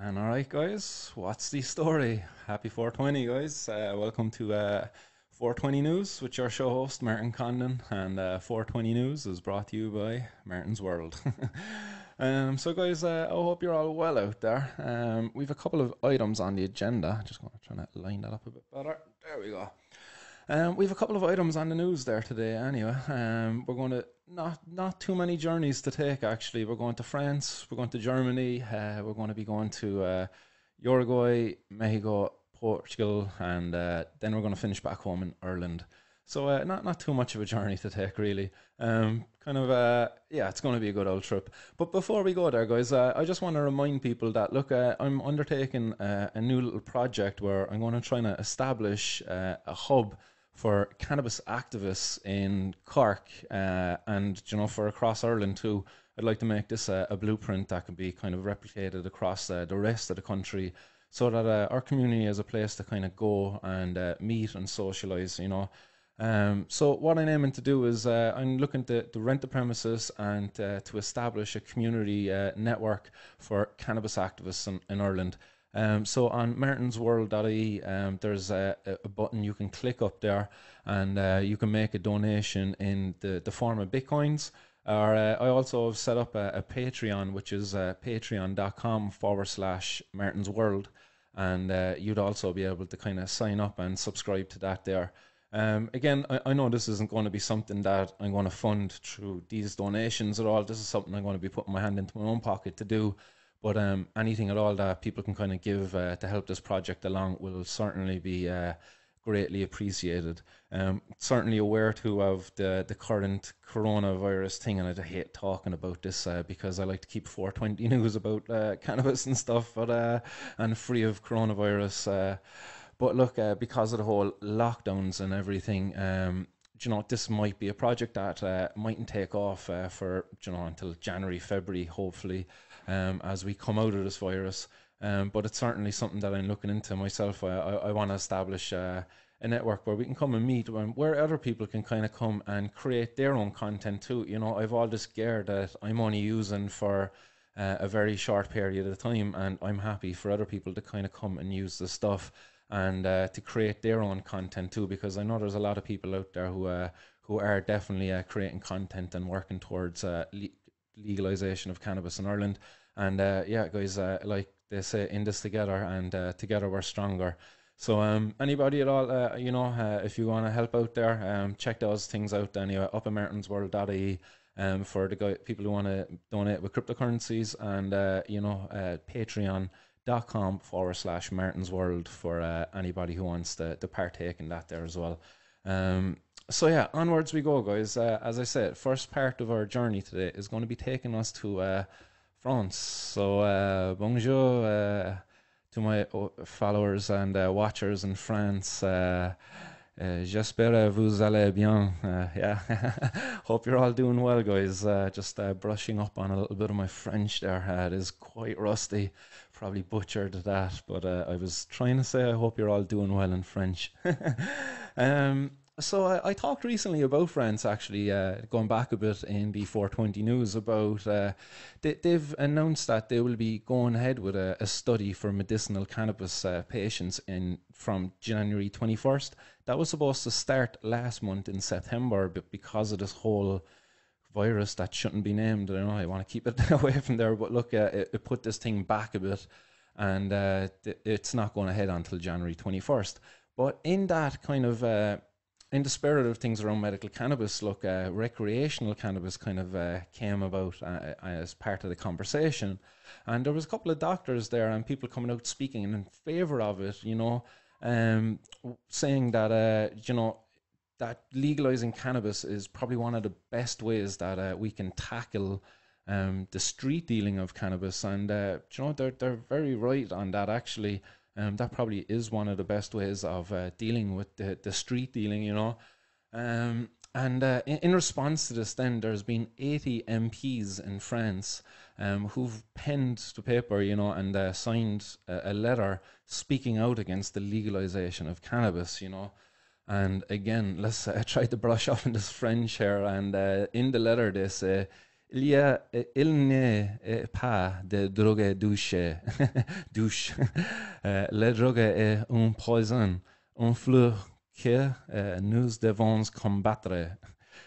Alright, guys, what's the story? Happy 420, guys. Welcome to 420 News with your show host, Martin Condon. And 420 News is brought to you by Martin's World. Guys, I hope you're all well out there. We've a couple of items on the agenda. Just going to try to line that up a bit better. There we go. We've a couple of items on the news there today. Anyway, we're going to not too many journeys to take. Actually, we're going to France, we're going to Germany, we're going to be going to Uruguay, Mexico, Portugal, and then we're going to finish back home in Ireland. So not too much of a journey to take, really. It's going to be a good old trip. But before we go there, guys, I just want to remind people that, look, I'm undertaking a new little project where I'm going to try to establish a hub for cannabis activists in Cork and, for across Ireland too. I'd like to make this a blueprint that can be kind of replicated across the rest of the country, so that our community has a place to kind of go and meet and socialise, So what I'm aiming to do is I'm looking to rent the premises and to establish a community network for cannabis activists in Ireland. So on martinsworld.ie, there's a button you can click up there, and you can make a donation in the form of bitcoins. Or I also have set up a Patreon, which is patreon.com/martinsworld, and you'd also be able to kind of sign up and subscribe to that there. Again, I know this isn't going to be something that I'm going to fund through these donations at all. This is something I'm going to be putting my hand into my own pocket to do. But anything at all that people can kind of give to help this project along will certainly be greatly appreciated. Certainly aware too of the current coronavirus thing, and I hate talking about this because I like to keep 420 news about cannabis and stuff, but and free of coronavirus. But look, because of the whole lockdowns and everything, this might be a project that mightn't take off for until January, February, hopefully, as we come out of this virus. But it's certainly something that I'm looking into myself. I want to establish a network where we can come and meet, where other people can kind of come and create their own content too. I've all this gear that I'm only using for a very short period of time, and I'm happy for other people to kind of come and use the stuff and to create their own content too, because I know there's a lot of people out there who are definitely creating content and working towards legalization of cannabis in Ireland. And guys, like they say, in this together, and together we're stronger. So anybody at all, if you want to help out there, check those things out anyway, up at martinsworld.ie. For the people who want to donate with cryptocurrencies, and patreon.com/martinsworld for anybody who wants to partake in that there as well. Onwards we go, guys. As I said, first part of our journey today is going to be taking us to France. So bonjour to my followers and watchers in France. J'espère vous allez bien. Hope you're all doing well, guys. Just brushing up on a little bit of my French there. It is quite rusty. Probably butchered that, but I was trying to say I hope you're all doing well in French. So I talked recently about France, actually, going back a bit in the 420 news about they've announced that they will be going ahead with a study for medicinal cannabis patients from January 21st. That was supposed to start last month in September, but because of this whole virus that shouldn't be named, I know I want to keep it away from there, but look, it put this thing back a bit, and it's not going ahead until January 21st. But in that kind of in the spirit of things around medical cannabis, look, recreational cannabis kind of came about as part of the conversation. And there was a couple of doctors there and people coming out speaking in favor of it, saying that, that legalizing cannabis is probably one of the best ways that we can tackle the street dealing of cannabis. And, they're very right on that, actually. That probably is one of the best ways of dealing with the street dealing, in response to this, then there's been 80 MPs in France who've penned to paper, and signed a letter speaking out against the legalization of cannabis, And again, let's try to brush up in this French here. And in the letter, they say, il n'est pas de drogue douche. douche. La drogue est un poison, un flux que nous devons combattre.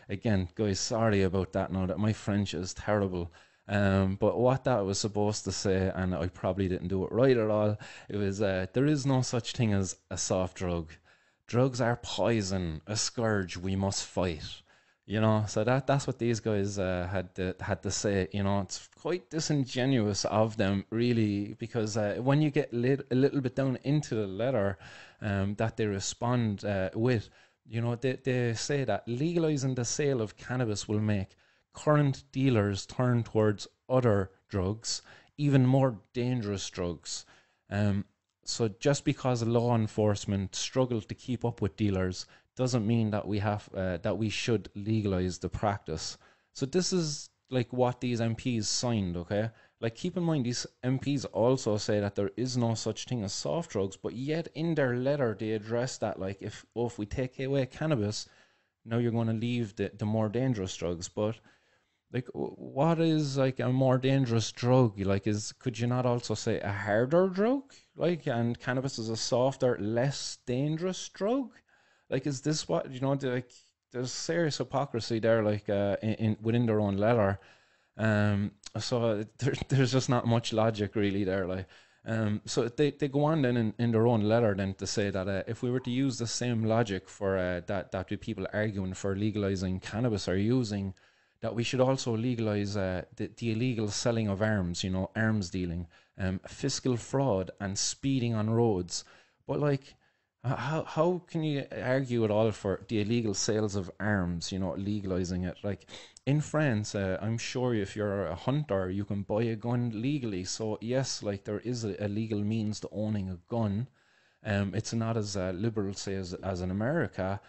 Again, guys, sorry about that now that my French is terrible. But what that was supposed to say, and I probably didn't do it right at all, it was there is no such thing as a soft drug. Drugs are poison, a scourge we must fight. So that's what these guys had to say. It's quite disingenuous of them, really, because when you get a little bit down into the letter that they respond with, they say that legalizing the sale of cannabis will make current dealers turn towards other drugs, even more dangerous drugs. Um, so just because law enforcement struggle to keep up with dealers doesn't mean that we should legalize the practice. So this is like what these MPs signed, okay? Like, keep in mind, these MPs also say that there is no such thing as soft drugs, but yet in their letter they address that, like, if we take away cannabis, now you're going to leave the more dangerous drugs. But like, what is like a more dangerous drug? Like, could you not also say a harder drug? Like, and cannabis is a softer, less dangerous drug? Like, is this what like? There's serious hypocrisy there, like in within their own letter. So there's just not much logic really there, like. So they go on then in their own letter then to say that if we were to use the same logic for that the people arguing for legalizing cannabis are using, that we should also legalize the illegal selling of arms, arms dealing, fiscal fraud, and speeding on roads. But like, how can you argue at all for the illegal sales of arms? Legalizing it. Like in France, I'm sure if you're a hunter, you can buy a gun legally. So yes, like there is a legal means to owning a gun. It's not as liberal, say, as in America,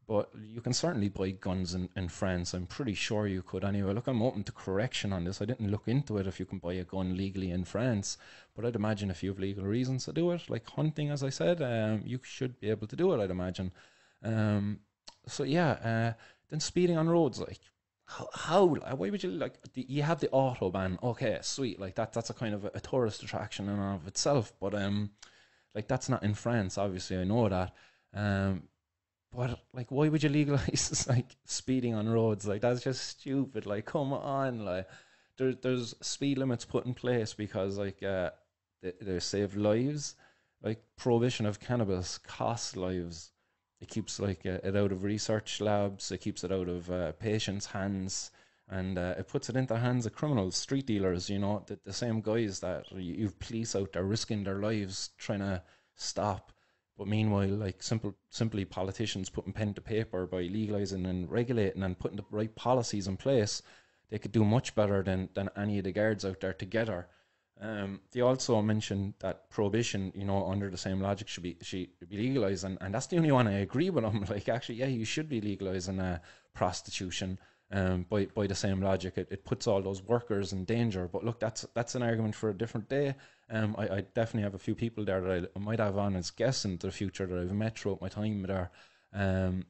but you can certainly buy guns in France. I'm pretty sure you could anyway. Look, I'm open to correction on this. I didn't look into it if you can buy a gun legally in France, but I'd imagine if you have legal reasons to do it, like hunting, as I said, you should be able to do it, I'd imagine. Um, so yeah, then speeding on roads, like why would you like you have the autobahn? Okay, sweet, like that's a kind of a tourist attraction in and of itself, but like that's not in France, obviously. I know that. Um, but like, why would you legalize like speeding on roads? Like that's just stupid. Like, come on, like there's speed limits put in place because like they save lives. Like prohibition of cannabis costs lives. It keeps like it out of research labs. It keeps it out of patients' hands, and it puts it into the hands of criminals, street dealers. The same guys that you've police out there risking their lives trying to stop. But meanwhile, like simply politicians putting pen to paper by legalizing and regulating and putting the right policies in place, they could do much better than any of the guards out there together. They also mentioned that prohibition, under the same logic, should be legalized, and that's the only one I agree with them. Like, actually, yeah, you should be legalizing prostitution. By the same logic, it puts all those workers in danger. But look, that's an argument for a different day. I definitely have a few people there that I might have on as guests in the future that I've met throughout my time there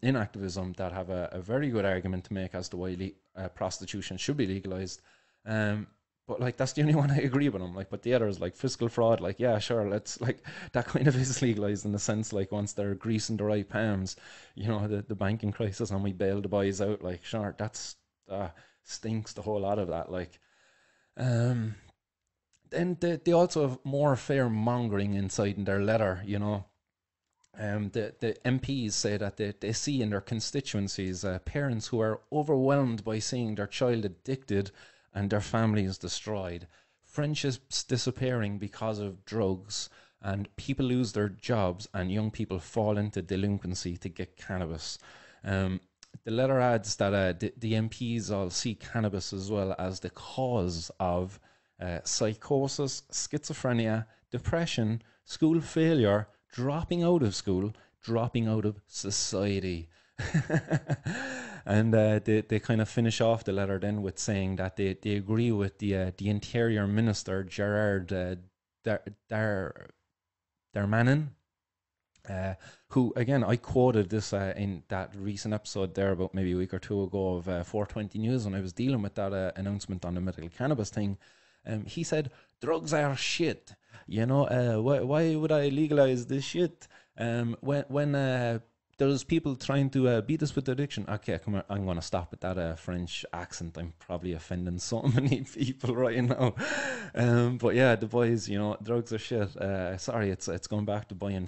in activism that have a very good argument to make as to why prostitution should be legalized. But like that's the only one I agree with them. Like, but the others, like fiscal fraud, like yeah, sure, let's like that kind of is legalized in the sense like once they're greasing the right palms, the banking crisis and we bail the boys out. Like, sure, that's stinks the whole lot of that. Like, um, then they also have more fair mongering inside in their letter. The MPs say that they see in their constituencies parents who are overwhelmed by seeing their child addicted and their families destroyed, friendships disappearing because of drugs, and people lose their jobs and young people fall into delinquency to get cannabis. The letter adds that the MPs all see cannabis as well as the cause of psychosis, schizophrenia, depression, school failure, dropping out of school, dropping out of society. And they kind of finish off the letter then with saying that they agree with the Interior Minister Gerard Darmanin uh, who, again, I quoted this in that recent episode there about maybe a week or two ago of 420 News when I was dealing with that announcement on the medical cannabis thing. He said, drugs are shit. Why would I legalize this shit? When there's people trying to beat us with addiction. Okay, come on, I'm going to stop with that French accent. I'm probably offending so many people right now. But yeah, the boys, drugs are shit. Sorry, it's going back to buying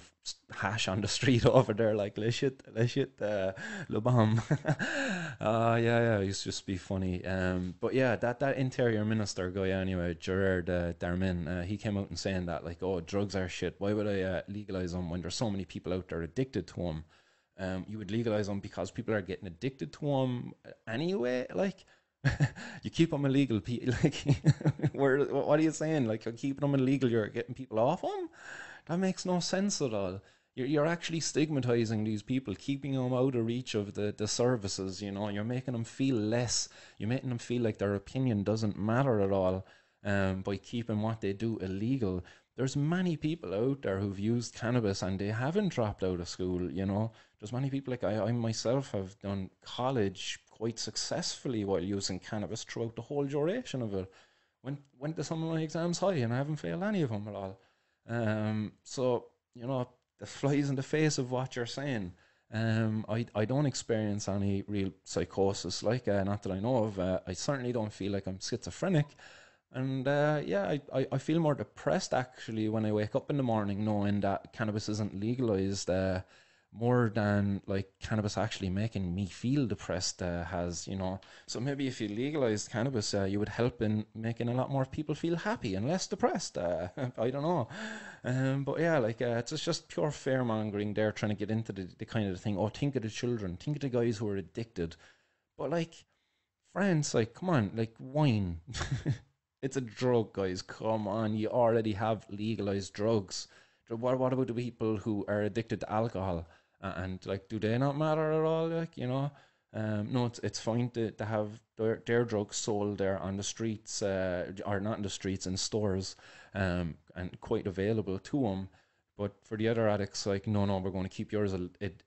hash on the street over there, like le shit, le bomb. Yeah, it used to just be funny. But yeah, that interior minister guy anyway, Gerard Darmin, he came out and saying that, like, oh, drugs are shit. Why would I legalize them when there's so many people out there addicted to them? You would legalize them because people are getting addicted to them anyway. Like, you keep them illegal. Like, what are you saying? Like, you're keeping them illegal, you're getting people off them? That makes no sense at all. You're actually stigmatizing these people, keeping them out of reach of the services. You're making them feel less. You're making them feel like their opinion doesn't matter at all, by keeping what they do illegal. There's many people out there who've used cannabis and they haven't dropped out of school. There's many people, like I myself have done college quite successfully while using cannabis throughout the whole duration of it. Went to some of my exams high and I haven't failed any of them at all. So, the flies in the face of what you're saying. I don't experience any real psychosis, like, not that I know of. I certainly don't feel like I'm schizophrenic. And yeah, I feel more depressed actually when I wake up in the morning knowing that cannabis isn't legalized, more than like cannabis actually making me feel depressed has. So maybe if you legalized cannabis, you would help in making a lot more people feel happy and less depressed. I don't know. But yeah, like, it's just pure fear mongering. They're trying to get into the kind of thing. Oh, think of the children, think of the guys who are addicted. But like, France, like, come on, like wine. It's a drug, guys. Come on, you already have legalized drugs. What about the people who are addicted to alcohol? And like, do they not matter at all? Like, no, it's fine to have their drugs sold there on the streets, or not in the streets, in stores, and quite available to them. But for the other addicts, like, no, we're going to keep yours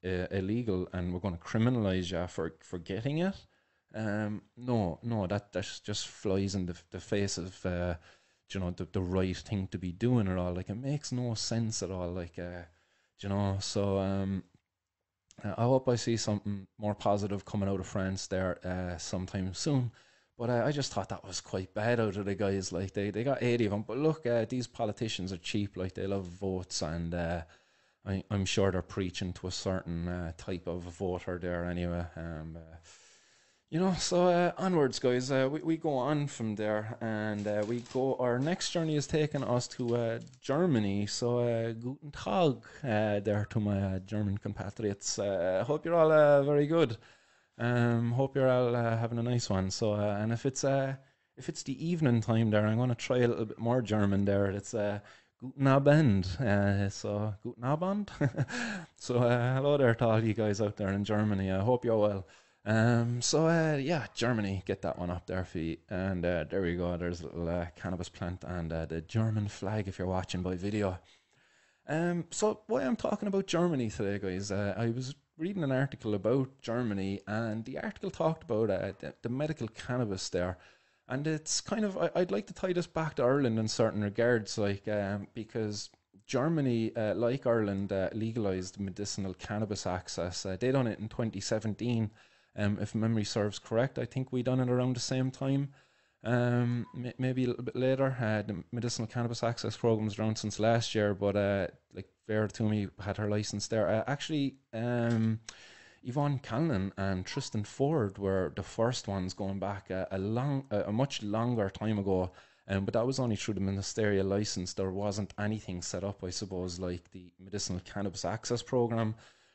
illegal, and we're going to criminalize you for getting it. No, that just flies in the face of the right thing to be doing at all. Like, it makes no sense at all. Like, so I hope I see something more positive coming out of France there sometime soon. But I just thought that was quite bad out of the guys. Like, they got 80 of them. But look, these politicians are cheap. Like, they love votes, and I'm sure they're preaching to a certain type of voter there anyway. So onwards, guys. We go on from there, and we go. Our next journey is taking us to Germany. So guten Tag there to my German compatriots. Hope you're all very good. Hope you're all having a nice one. So and if it's the evening time there, I'm going to try a little bit more German there. It's Guten Abend. So Guten Abend. So hello there to all you guys out there in Germany. I hope you're well. Yeah, Germany, get that one up there for you. And there we go. There's a little cannabis plant and the German flag if you're watching by video. So why I'm talking about Germany today, guys? I was reading an article about Germany, and the article talked about the medical cannabis there. And it's kind of, I'd like to tie this back to Ireland in certain regards, like, because Germany, like Ireland, legalized medicinal cannabis access. They done it in 2017. If memory serves correct, I think we done it around the same time. Maybe a little bit later. The medicinal cannabis access program's around since last year, but like Vera Toomey had her license there. Actually, Yvonne Callan and Tristan Ford were the first ones going back a much longer time ago. But that was only through the ministerial license. There wasn't anything set up, I suppose, like the medicinal cannabis access program,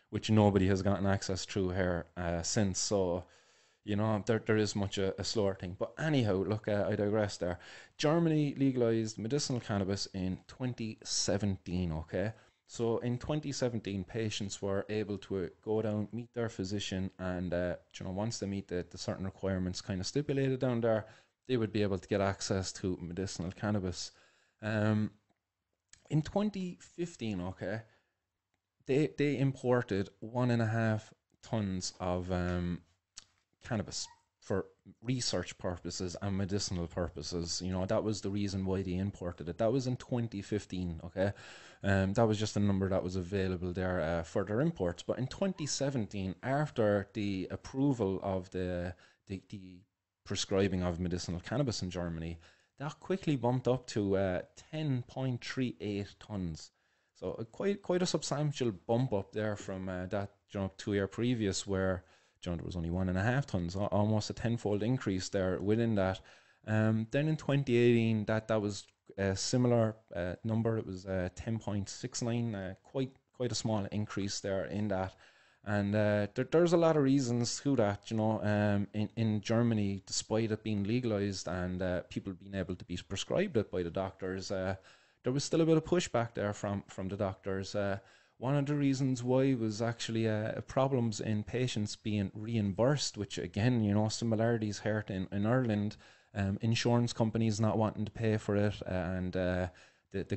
which nobody has gotten access through here since. So, there is much a slower thing. But anyhow, look, I digress there. Germany legalized medicinal cannabis in 2017, okay? So in 2017, patients were able to go down, meet their physician, and, once they meet the certain requirements kind of stipulated down there, they would be able to get access to medicinal cannabis. In 2015, okay, they imported 1.5 tons of cannabis for research purposes and medicinal purposes. You know, that was the reason why they imported it. That was in 2015, okay? That was just a number that was available there for their imports. But in 2017, after the approval of the prescribing of medicinal cannabis in Germany, that quickly bumped up to 10.38 tons. So quite a substantial bump up there from that 2 year previous, where there was only 1.5 tons, almost a tenfold increase there within that. Then in 2018, that was a similar number. It was 10.69, quite a small increase there in that. And there's a lot of reasons to that, in Germany, despite it being legalized and people being able to be prescribed it by the doctors, there was still a bit of pushback there from the doctors. One of the reasons why was actually problems in patients being reimbursed, which again, similarities here in Ireland, insurance companies not wanting to pay for it, and the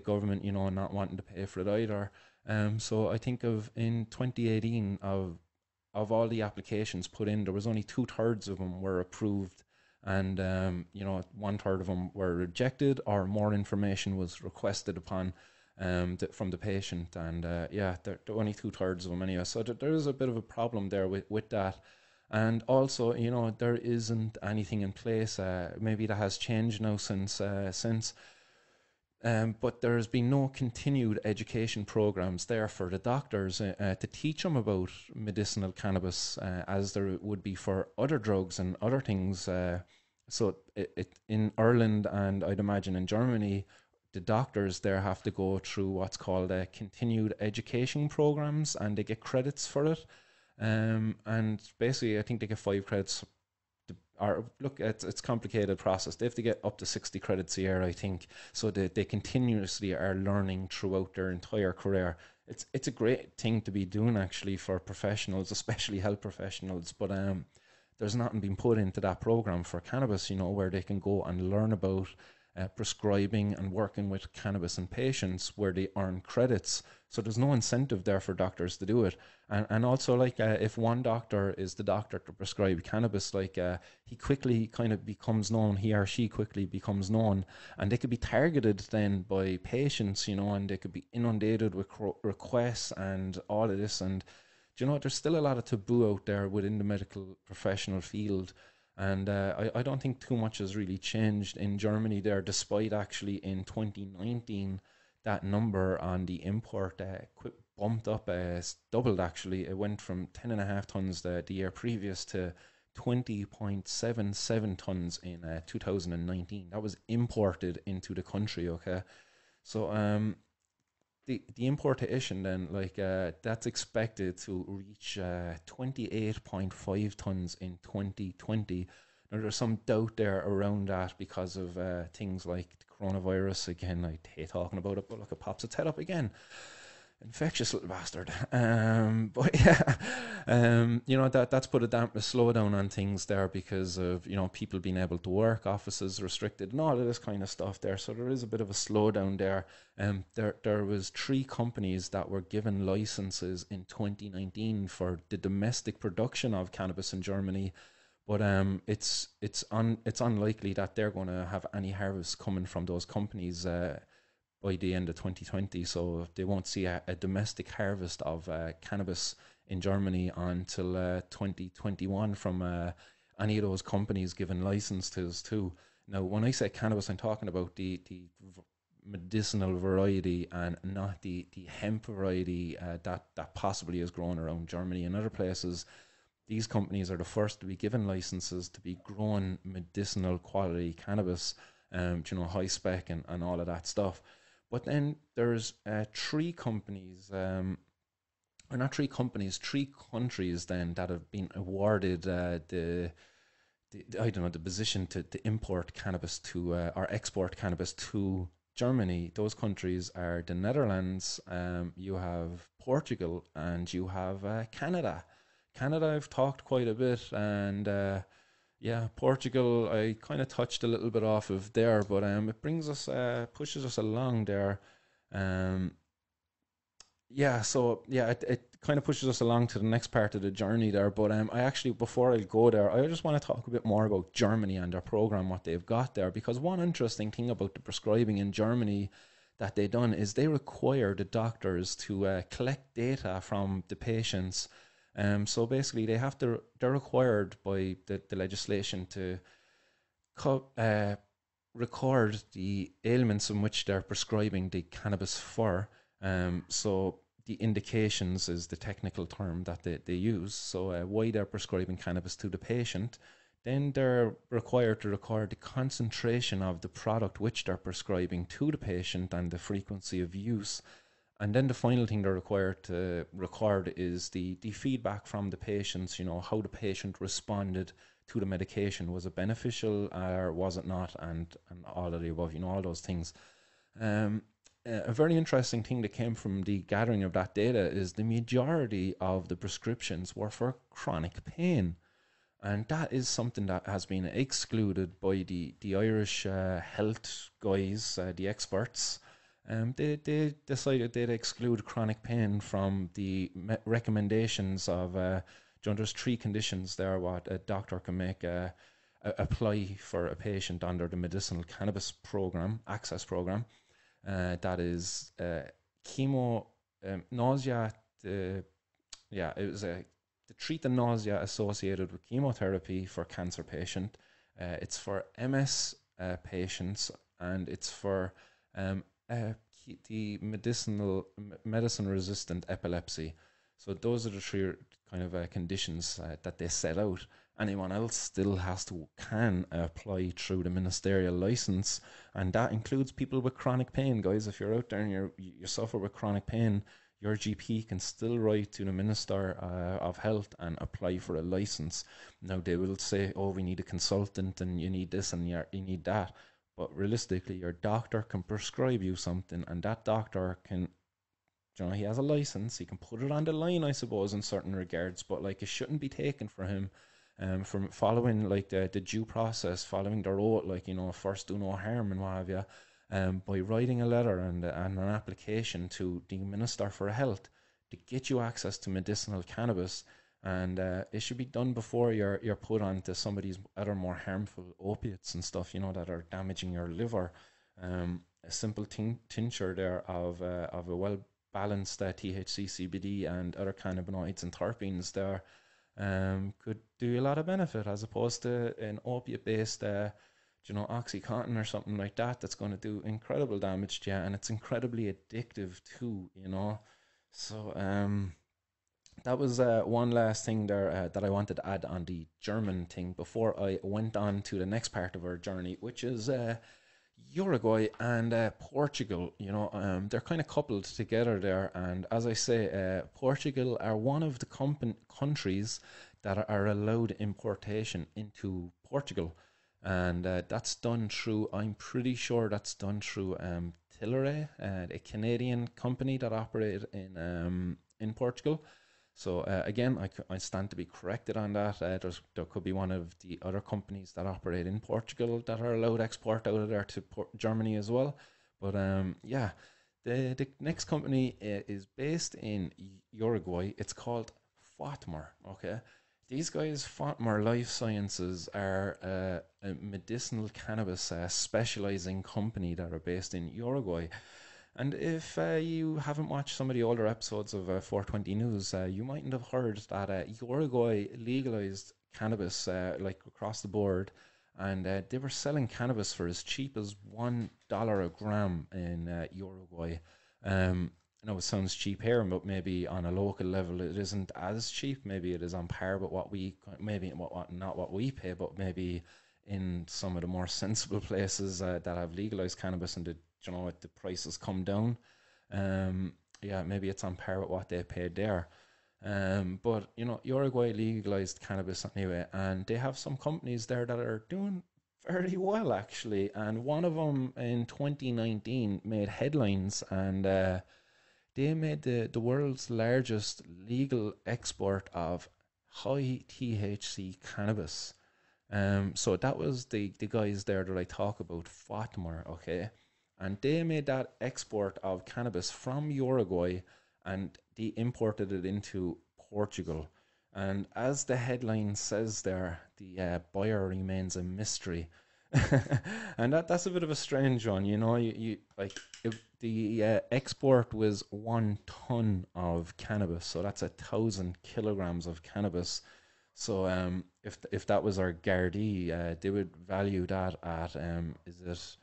government, not wanting to pay for it either. So I think in 2018, of all the applications put in, there was only 2/3 of them were approved, and 1/3 of them were rejected, or more information was requested upon from the patient. And there only 2/3 of them anyway. So there is a bit of a problem there with that. And also, there isn't anything in place. Maybe that has changed now since. But there has been no continued education programs there for the doctors to teach them about medicinal cannabis, as there would be for other drugs and other things. So in Ireland, and I'd imagine in Germany, the doctors there have to go through what's called continued education programs, and they get credits for it. And basically, I think they get 5 credits. Or look, it's complicated process. They have to get up to 60 credits a year, I think, so that they continuously are learning throughout their entire career. It's a great thing to be doing, actually, for professionals, especially health professionals. But there's nothing being put into that program for cannabis, where they can go and learn about prescribing and working with cannabis in patients, where they earn credits. So there's no incentive there for doctors to do it. And also, if one doctor is the doctor to prescribe cannabis, he quickly kind of becomes known, he or she quickly becomes known, and they could be targeted then by patients, and they could be inundated with requests and all of this. And there's still a lot of taboo out there within the medical professional field. And I don't think too much has really changed in Germany there, despite actually in 2019, that number on the import bumped up, doubled actually. It went from 10.5 tons the year previous to 20.77 tons in 2019. That was imported into the country, okay? So the importation then, that's expected to reach 28.5 tons in 2020. Now, there's some doubt there around that because of things like the coronavirus. Again, I hate talking about it, but look, it pops its head up again. Infectious little bastard. But yeah, that's put a slowdown on things there because of, people being able to work, offices restricted, and all of this kind of stuff there. So there is a bit of a slowdown there. There was 3 companies that were given licenses in 2019 for the domestic production of cannabis in Germany. But it's unlikely that they're going to have any harvest coming from those companies by the end of 2020, so they won't see a domestic harvest of cannabis in Germany until 2021 from any of those companies given licenses too. Now, when I say cannabis, I'm talking about the medicinal variety and not the hemp variety that possibly is grown around Germany and other places. These companies are the first to be given licenses to be growing medicinal quality cannabis, high spec and all of that stuff. But then there's 3 companies, or not 3 companies, 3 countries then that have been awarded the position to import cannabis to or export cannabis to Germany. Those countries are the Netherlands, you have Portugal, and you have Canada. Canada I've talked quite a bit, and Portugal, I kind of touched a little bit off of there, but it brings us, pushes us along there. Yeah, so yeah, it kind of pushes us along to the next part of the journey there. But I actually, before I go there, I just want to talk a bit more about Germany and their program, what they've got there. Because one interesting thing about the prescribing in Germany that they done is they require the doctors to collect data from the patients. So basically, they're required by the legislation to co- uh, record the ailments in which they're prescribing the cannabis for. So the indications is the technical term that they use. So why they're prescribing cannabis to the patient. Then they're required to record the concentration of the product which they're prescribing to the patient and the frequency of use. And then the final thing they're required to record is the feedback from the patients, how the patient responded to the medication. Was it beneficial or was it not? And all of the above, all those things. Um, a very interesting thing that came from the gathering of that data is the majority of the prescriptions were for chronic pain. And that is something that has been excluded by the Irish health guys, the experts. They decided they'd exclude chronic pain from the recommendations of, there's three conditions there what a doctor can make apply for a patient under the medicinal cannabis program, access program. That is chemo, nausea, yeah, it was a to treat the nausea associated with chemotherapy for cancer patient. It's for MS patients, and it's for um, uh, the medicine resistant epilepsy. So those are the three kind of conditions that they set out. Anyone else still can apply through the ministerial license, and that includes people with chronic pain. Guys, if you're out there and you suffer with chronic pain, your GP can still write to the Minister of Health and apply for a license. Now, they will say, oh, we need a consultant and you need this and you need that. But realistically, your doctor can prescribe you something, and that doctor can, he has a license. He can put it on the line, I suppose, in certain regards, but like it shouldn't be taken for him. From following like the due process, following the oath, like first do no harm and what have you, by writing a letter and an application to the Minister for Health to get you access to medicinal cannabis. And it should be done before you're put onto some of these other more harmful opiates and stuff, that are damaging your liver. A simple tincture there of a well balanced THC, CBD, and other cannabinoids and terpenes there could do a lot of benefit as opposed to an opiate based Oxycontin or something like that that's going to do incredible damage to you, and it's incredibly addictive too. So that was one last thing there that I wanted to add on the German thing before I went on to the next part of our journey, which is Uruguay and Portugal. They're kind of coupled together there, and as I say, Portugal are one of the countries that are allowed importation into Portugal, and that's done through. I'm pretty sure that's done through Tilray, a Canadian company that operate in Portugal. So again, I stand to be corrected on that. There could be one of the other companies that operate in Portugal that are allowed export out of there to Germany as well. But yeah, the next company is based in Uruguay. It's called Fatmer. Okay, these guys, Fatmer Life Sciences, are a medicinal cannabis specializing company that are based in Uruguay. And if you haven't watched some of the older episodes of 420 News, you mightn't have heard that Uruguay legalized cannabis like across the board, and they were selling cannabis for as cheap as $1 a gram in Uruguay. I know it sounds cheap here, but maybe on a local level it isn't as cheap. Maybe it is on par with what we, maybe not what we pay, but maybe in some of the more sensible places that have legalized cannabis and the prices come down. Yeah, maybe it's on par with what they paid there. But Uruguay legalized cannabis anyway, and they have some companies there that are doing very well actually. And one of them in 2019 made headlines, and they made the world's largest legal export of high THC cannabis. So that was the guys there that I talk about, Fatmer, okay? And they made that export of cannabis from Uruguay, and they imported it into Portugal. And as the headline says there, the buyer remains a mystery. And that's a bit of a strange one, you like the export was 1 ton of cannabis, so that's 1,000 kilograms of cannabis. So if that was our Gardai, they would value that at is it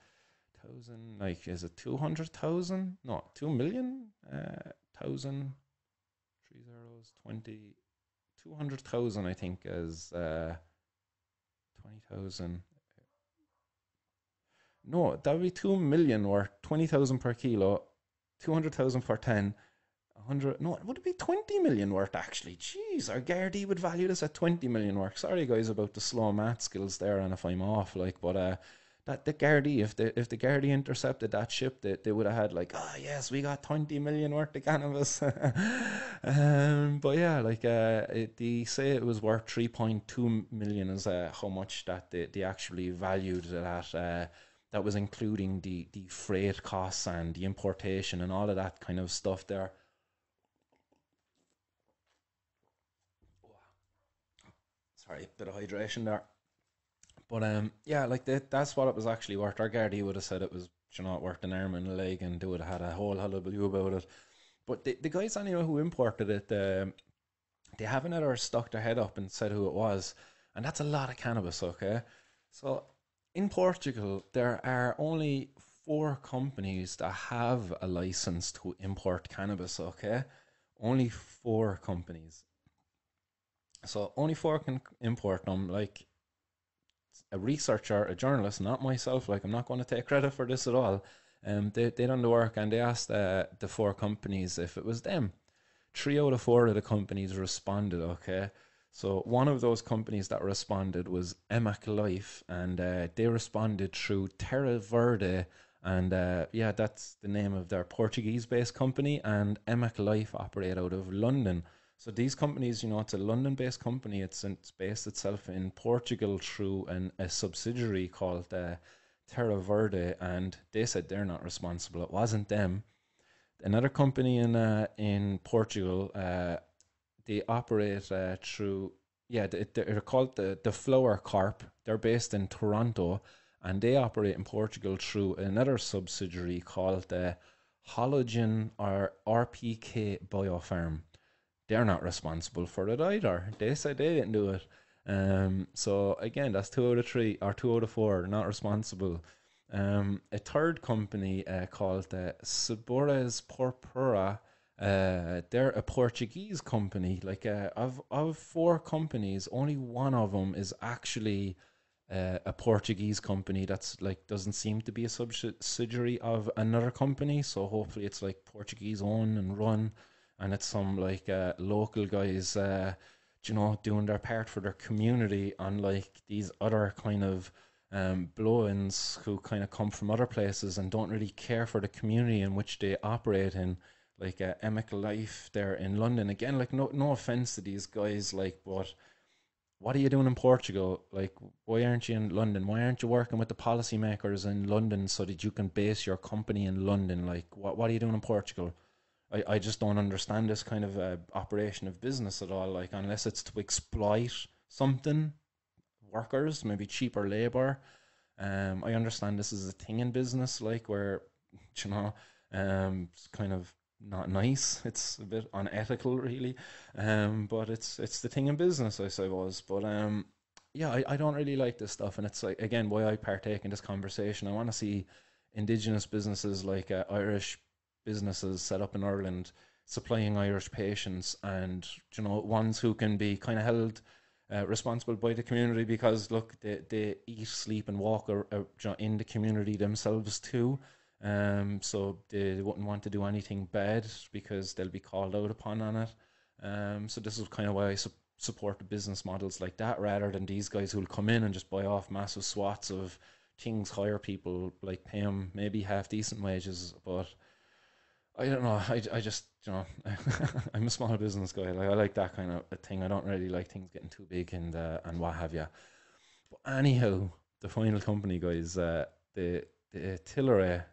thousand, like, is it 200,000? No, 2 million, thousand, three zeros, 20, 200,000, I think, is 20,000. No, that would be 2 million or 20,000 per kilo, 200,000 for 10. 100, no, would it be 20 million worth actually? Jeez, our Gardaí would value this at 20 million worth. Sorry, guys, about the slow math skills there, and if I'm off, like, but that the Gardaí, if the Gardaí intercepted that ship, they would have had like, oh yes, we got 20 million worth of cannabis. But yeah, like, they say it was worth 3.2 million is how much that they actually valued it at. That was including the freight costs and the importation and all of that kind of stuff there. Sorry, bit of hydration there. But yeah, like that's what it was actually worth. Our Gardaí would have said it was, worth an arm and a leg, and they would have had a whole hullabaloo about it. But the guys anyway who imported it, they haven't ever stuck their head up and said who it was, and that's a lot of cannabis. Okay, so in Portugal there are only 4 companies that have a license to import cannabis. Okay, only 4 companies. So only four can import them. Like, a researcher, a journalist, not myself. Like, I'm not going to take credit for this at all. They done the work, and they asked the 4 companies if it was them. 3 out of 4 of the companies responded. Okay, so one of those companies that responded was Emac Life, and they responded through Terra Verde, and yeah, that's the name of their Portuguese-based company, and Emac Life operate out of London. So these companies, it's a London-based company. It's based itself in Portugal through a subsidiary called Terra Verde, and they said they're not responsible. It wasn't them. Another company in Portugal, they operate through, yeah, they're called the Flower Corp. They're based in Toronto, and they operate in Portugal through another subsidiary called Halogen or RPK Biofarm. They're not responsible for it either. They said they didn't do it. So again, that's 2 out of 3 or 2 out of 4 not responsible. A third company called Sabores Porpora. They're a Portuguese company. Like, of 4 companies, only one of them is actually a Portuguese company. That's like doesn't seem to be a subsidiary of another company. So hopefully it's like Portuguese owned and run, and it's some like local guys, doing their part for their community, unlike these other kind of blow-ins who kind of come from other places and don't really care for the community in which they operate in, like Emic Life there in London. Again, like, no offense to these guys, like, but what are you doing in Portugal? Like, why aren't you in London? Why aren't you working with the policymakers in London so that you can base your company in London? Like, what are you doing in Portugal? I just don't understand this kind of operation of business at all. Like, unless it's to exploit something, workers, maybe cheaper labor. I understand this is a thing in business, like, where, you know, it's kind of not nice. It's a bit unethical, really. But it's the thing in business, I suppose. But yeah, I don't really like this stuff, and it's like, again, why I partake in this conversation. I want to see indigenous businesses, like Irish businesses set up in Ireland, supplying Irish patients, and, ones who can be kind of held responsible by the community, because look, they eat, sleep, and walk in the community themselves too. So they wouldn't want to do anything bad because they'll be called out upon on it. So this is kind of why I support the business models like that, rather than these guys who'll come in and just buy off massive swaths of things, hire people, like pay them maybe half decent wages, but I don't know. I just, I'm a small business guy. Like, I like that kind of a thing. I don't really like things getting too big and what have you. But anyhow, the final company, guys, the Tilleray,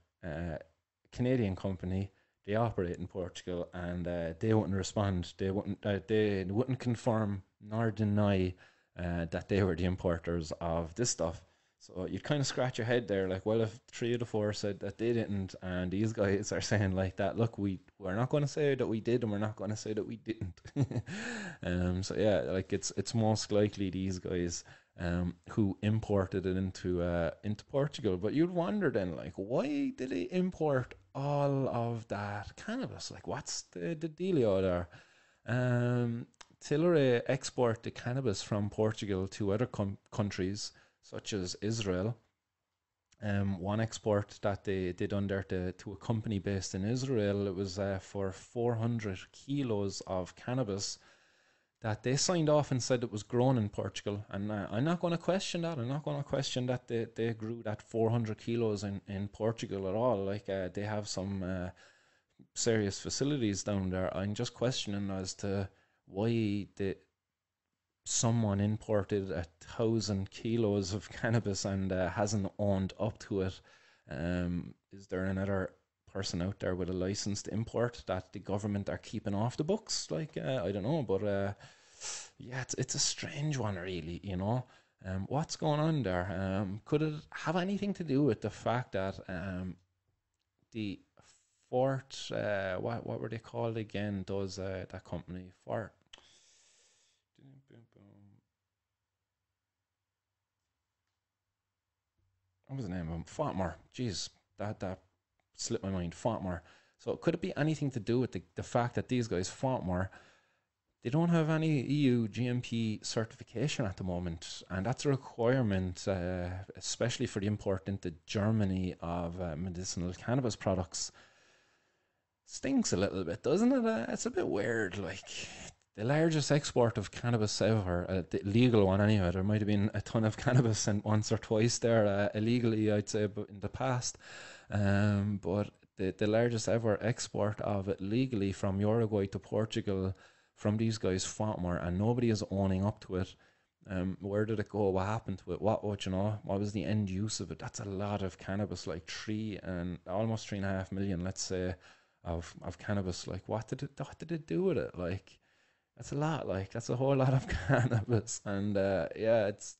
Canadian company, they operate in Portugal, and they wouldn't respond. They wouldn't confirm nor deny that they were the importers of this stuff. So you'd kind of scratch your head there, like, well, if three of the four said that they didn't, and these guys are saying like that, look, we're not going to say that we did, and we're not going to say that we didn't. So yeah, like it's most likely these guys who imported it into Portugal. But you'd wonder then, like, why did they import all of that cannabis? Like, what's the dealio there? Tilray export the cannabis from Portugal to other countries such as Israel. One export that they did under to a company based in Israel, it was for 400 kilos of cannabis that they signed off and said it was grown in Portugal. And I'm not going to question that. I'm not going to question that they grew that 400 kilos in Portugal at all. Like, they have some serious facilities down there. I'm just questioning as to why someone imported 1,000 kilos of cannabis and hasn't owned up to it. Is there another person out there with a license to import that the government are keeping off the books? Like, I don't know, but yeah, it's a strange one, really. What's going on there? Could it have anything to do with the fact that the Fort, what were they called again? Those that company Fort. What was the name of him? Fatmar. Jeez, that slipped my mind. Fatmar. So could it be anything to do with the fact that these guys, Fatmar, they don't have any EU GMP certification at the moment, and that's a requirement, especially for the import into Germany of medicinal cannabis products. Stinks a little bit, doesn't it? It's a bit weird. Like, the largest export of cannabis ever, the legal one anyway. There might have been a ton of cannabis sent once or twice there illegally, I'd say, but in the past. But the largest ever export of it legally from Uruguay to Portugal from these guys fought more, and nobody is owning up to it. Where did it go? What happened to it? What what was the end use of it? That's a lot of cannabis, like almost 3.5 million, let's say, of cannabis. Like, what did it do with it? Like, that's a lot. Like, that's a whole lot of cannabis, and yeah, it's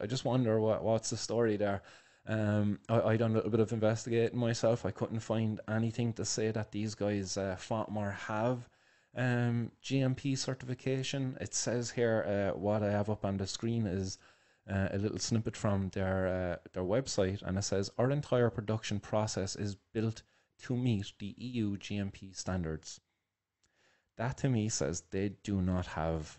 I just wonder what's the story there. I done a little bit of investigating myself. I couldn't find anything to say that these guys Fatmar have GMP certification. It says here, what I have up on the screen is a little snippet from their website, and it says our entire production process is built to meet the EU GMP standards. That to me says they do not have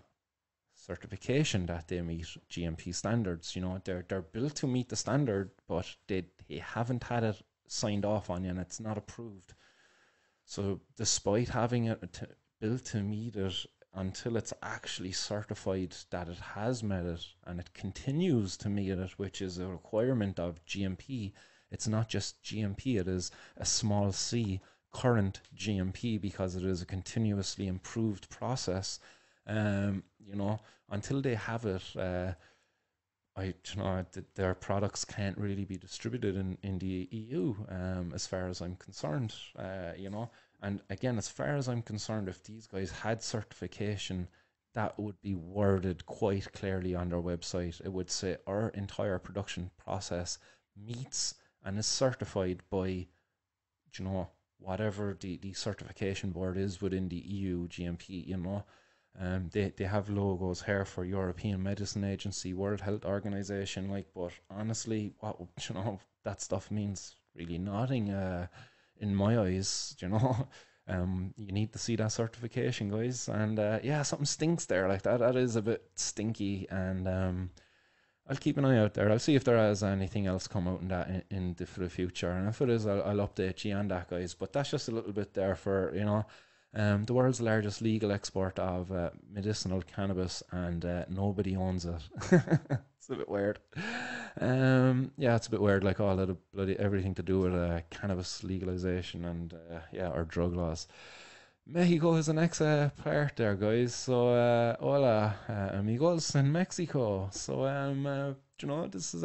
certification that they meet GMP standards. They're built to meet the standard, but they haven't had it signed off on yet, and it's not approved. So despite having it built to meet it, until it's actually certified that it has met it and it continues to meet it, which is a requirement of GMP, it's not just GMP, it is a small c current GMP, because it is a continuously improved process. Until they have it, their products can't really be distributed in the EU, as far as I'm concerned. And again, as far as I'm concerned, if these guys had certification, that would be worded quite clearly on their website. It would say our entire production process meets and is certified by, whatever the certification board is within the EU GMP. They have logos here for European Medicine Agency, World Health Organization, but honestly, what that stuff means really nothing in my eyes. You need to see that certification, guys, and yeah, something stinks there. Like, that is a bit stinky, and I'll keep an eye out there. I'll see if there is anything else come out in that for the future, and if it is, I'll update you on that, guys. But that's just a little bit there for the world's largest legal export of medicinal cannabis, and nobody owns it. It's a bit weird. Yeah, it's a bit weird, like all of the bloody everything to do with cannabis legalization and our drug laws. Mexico is the next part there, guys. So, hola, amigos in Mexico. So, this is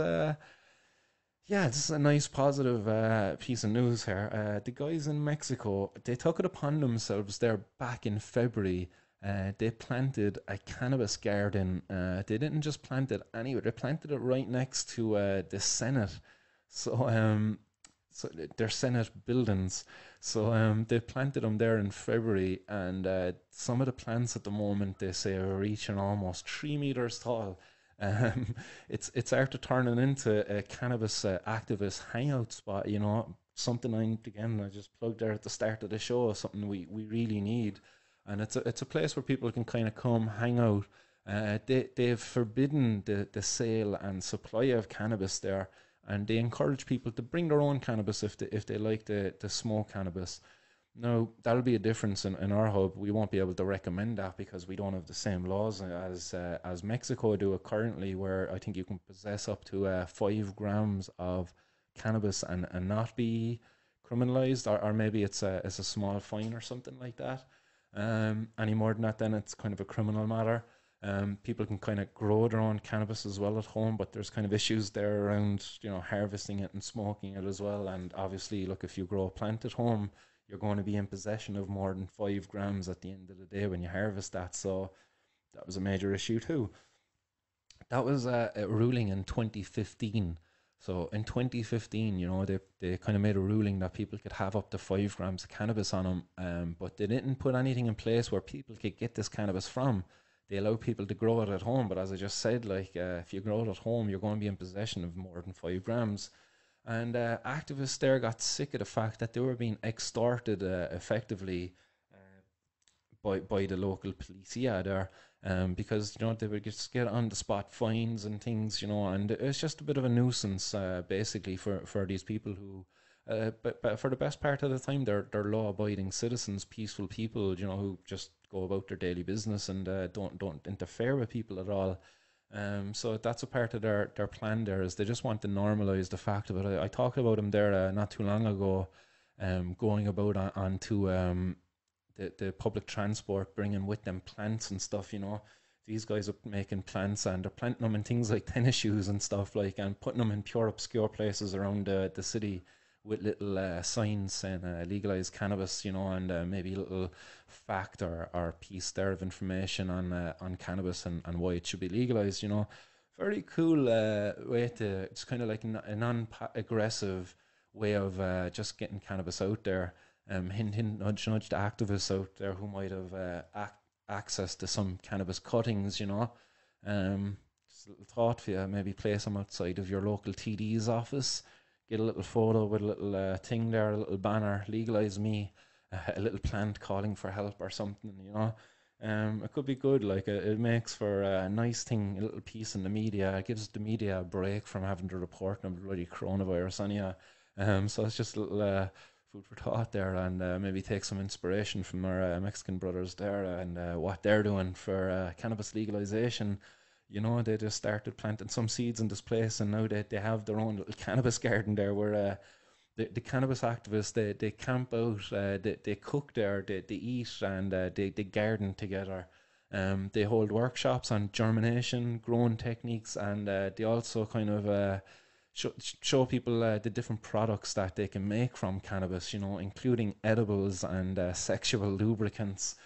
Yeah, this is a nice positive piece of news here. The guys in Mexico, they took it upon themselves there back in February. They planted a cannabis garden. They didn't just plant it anywhere, they planted it right next to the Senate. So, their Senate buildings. So, they planted them there in February, and some of the plants at the moment they say are reaching almost 3 meters tall. Um, it's after turning into a cannabis activist hangout spot. Something I just plugged there at the start of the show. Something we really need, and it's a place where people can kind of come hang out. They've forbidden the sale and supply of cannabis there, and they encourage people to bring their own cannabis if they like the smoke cannabis. No, that'll be a difference in our hub. We won't be able to recommend that because we don't have the same laws as Mexico do it currently, where I think you can possess up to 5 grams of cannabis and not be criminalized, or maybe it's a small fine or something like that. Any more than that, then it's kind of a criminal matter. People can kind of grow their own cannabis as well at home, but there's kind of issues there around harvesting it and smoking it as well. And obviously, look, if you grow a plant at home, you're going to be in possession of more than 5 grams at the end of the day when you harvest that. So that was a major issue too. That was a ruling in 2015. So in 2015, they kind of made a ruling that people could have up to 5 grams of cannabis on them, but they didn't put anything in place where people could get this cannabis from. They allow people to grow it at home, but as I just said, like if you grow it at home, you're going to be in possession of more than 5 grams. And activists there got sick of the fact that they were being extorted effectively by the local police, yeah, there, because they would just get on the spot fines and things, and it's just a bit of a nuisance, basically for these people who. But for the best part of the time, they're law-abiding citizens, peaceful people, who just go about their daily business and don't interfere with people at all. So that's a part of their plan there is they just want to normalize the fact of it. I talked about them there not too long ago, going about onto the public transport, bringing with them plants and stuff. These guys are making plants and they're planting them in things like tennis shoes and stuff like, and putting them in pure obscure places around the city with little signs saying legalized cannabis, and maybe a little fact or piece there of information on cannabis and why it should be legalized. Very cool way to. It's kind of like a non-aggressive way of just getting cannabis out there. Hint, hint, nudge, nudge the activists out there who might have access to some cannabis cuttings. Just a little thought for you. Maybe place them outside of your local TD's office, get a little photo with a little thing there, a little banner, legalize me, a little plant calling for help or something. It could be good. Like it makes for a nice thing, a little piece in the media. It gives the media a break from having to report on the bloody coronavirus on you. So it's just a little food for thought there, and maybe take some inspiration from our Mexican brothers there and what they're doing for cannabis legalization. They just started planting some seeds in this place, and now they have their own little cannabis garden there where the cannabis activists they camp out, they cook there, they eat, and they garden together. They hold workshops on germination, growing techniques, and they also kind of show people the different products that they can make from cannabis, including edibles and sexual lubricants.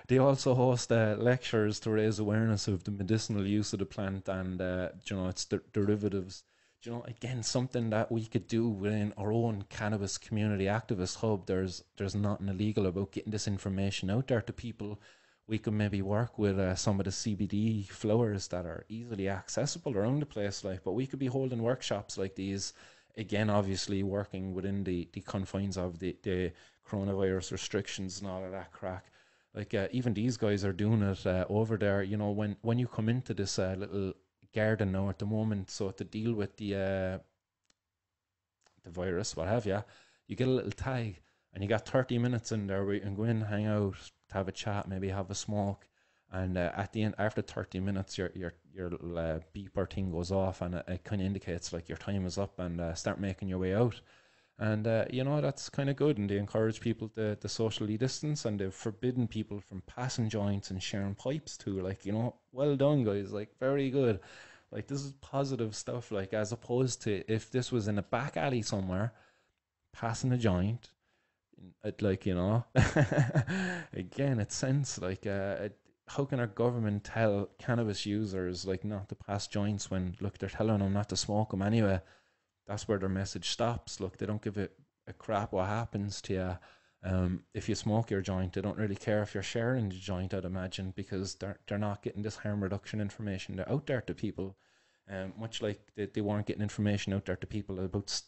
They also host lectures to raise awareness of the medicinal use of the plant and its derivatives. Again, something that we could do within our own cannabis community activist hub. There's nothing illegal about getting this information out there to people. We could maybe work with some of the CBD flowers that are easily accessible around the place, but we could be holding workshops like these. Again, obviously working within the confines of the coronavirus restrictions and all of that crack. Like even these guys are doing it over there. When you come into this little garden now at the moment, so to deal with the virus, what have you, you get a little tag, and you got 30 minutes in there where you can go in, hang out, to have a chat, maybe have a smoke, and at the end, after 30 minutes, your little beeper thing goes off, and it kind of indicates like your time is up, and start making your way out. And that's kind of good, and they encourage people to socially distance, and they've forbidden people from passing joints and sharing pipes too. Like, well done, guys. Like, very good. Like, this is positive stuff, like, as opposed to if this was in a back alley somewhere, passing a joint, it, like, again, it sends, like, how can our government tell cannabis users, like, not to pass joints when, look, they're telling them not to smoke them anyway? That's where their message stops. Look, they don't give a crap what happens to you. If you smoke your joint, they don't really care if you're sharing the joint, I'd imagine, because they're not getting this harm reduction information. They're out there to people, much like they weren't getting information out there to people about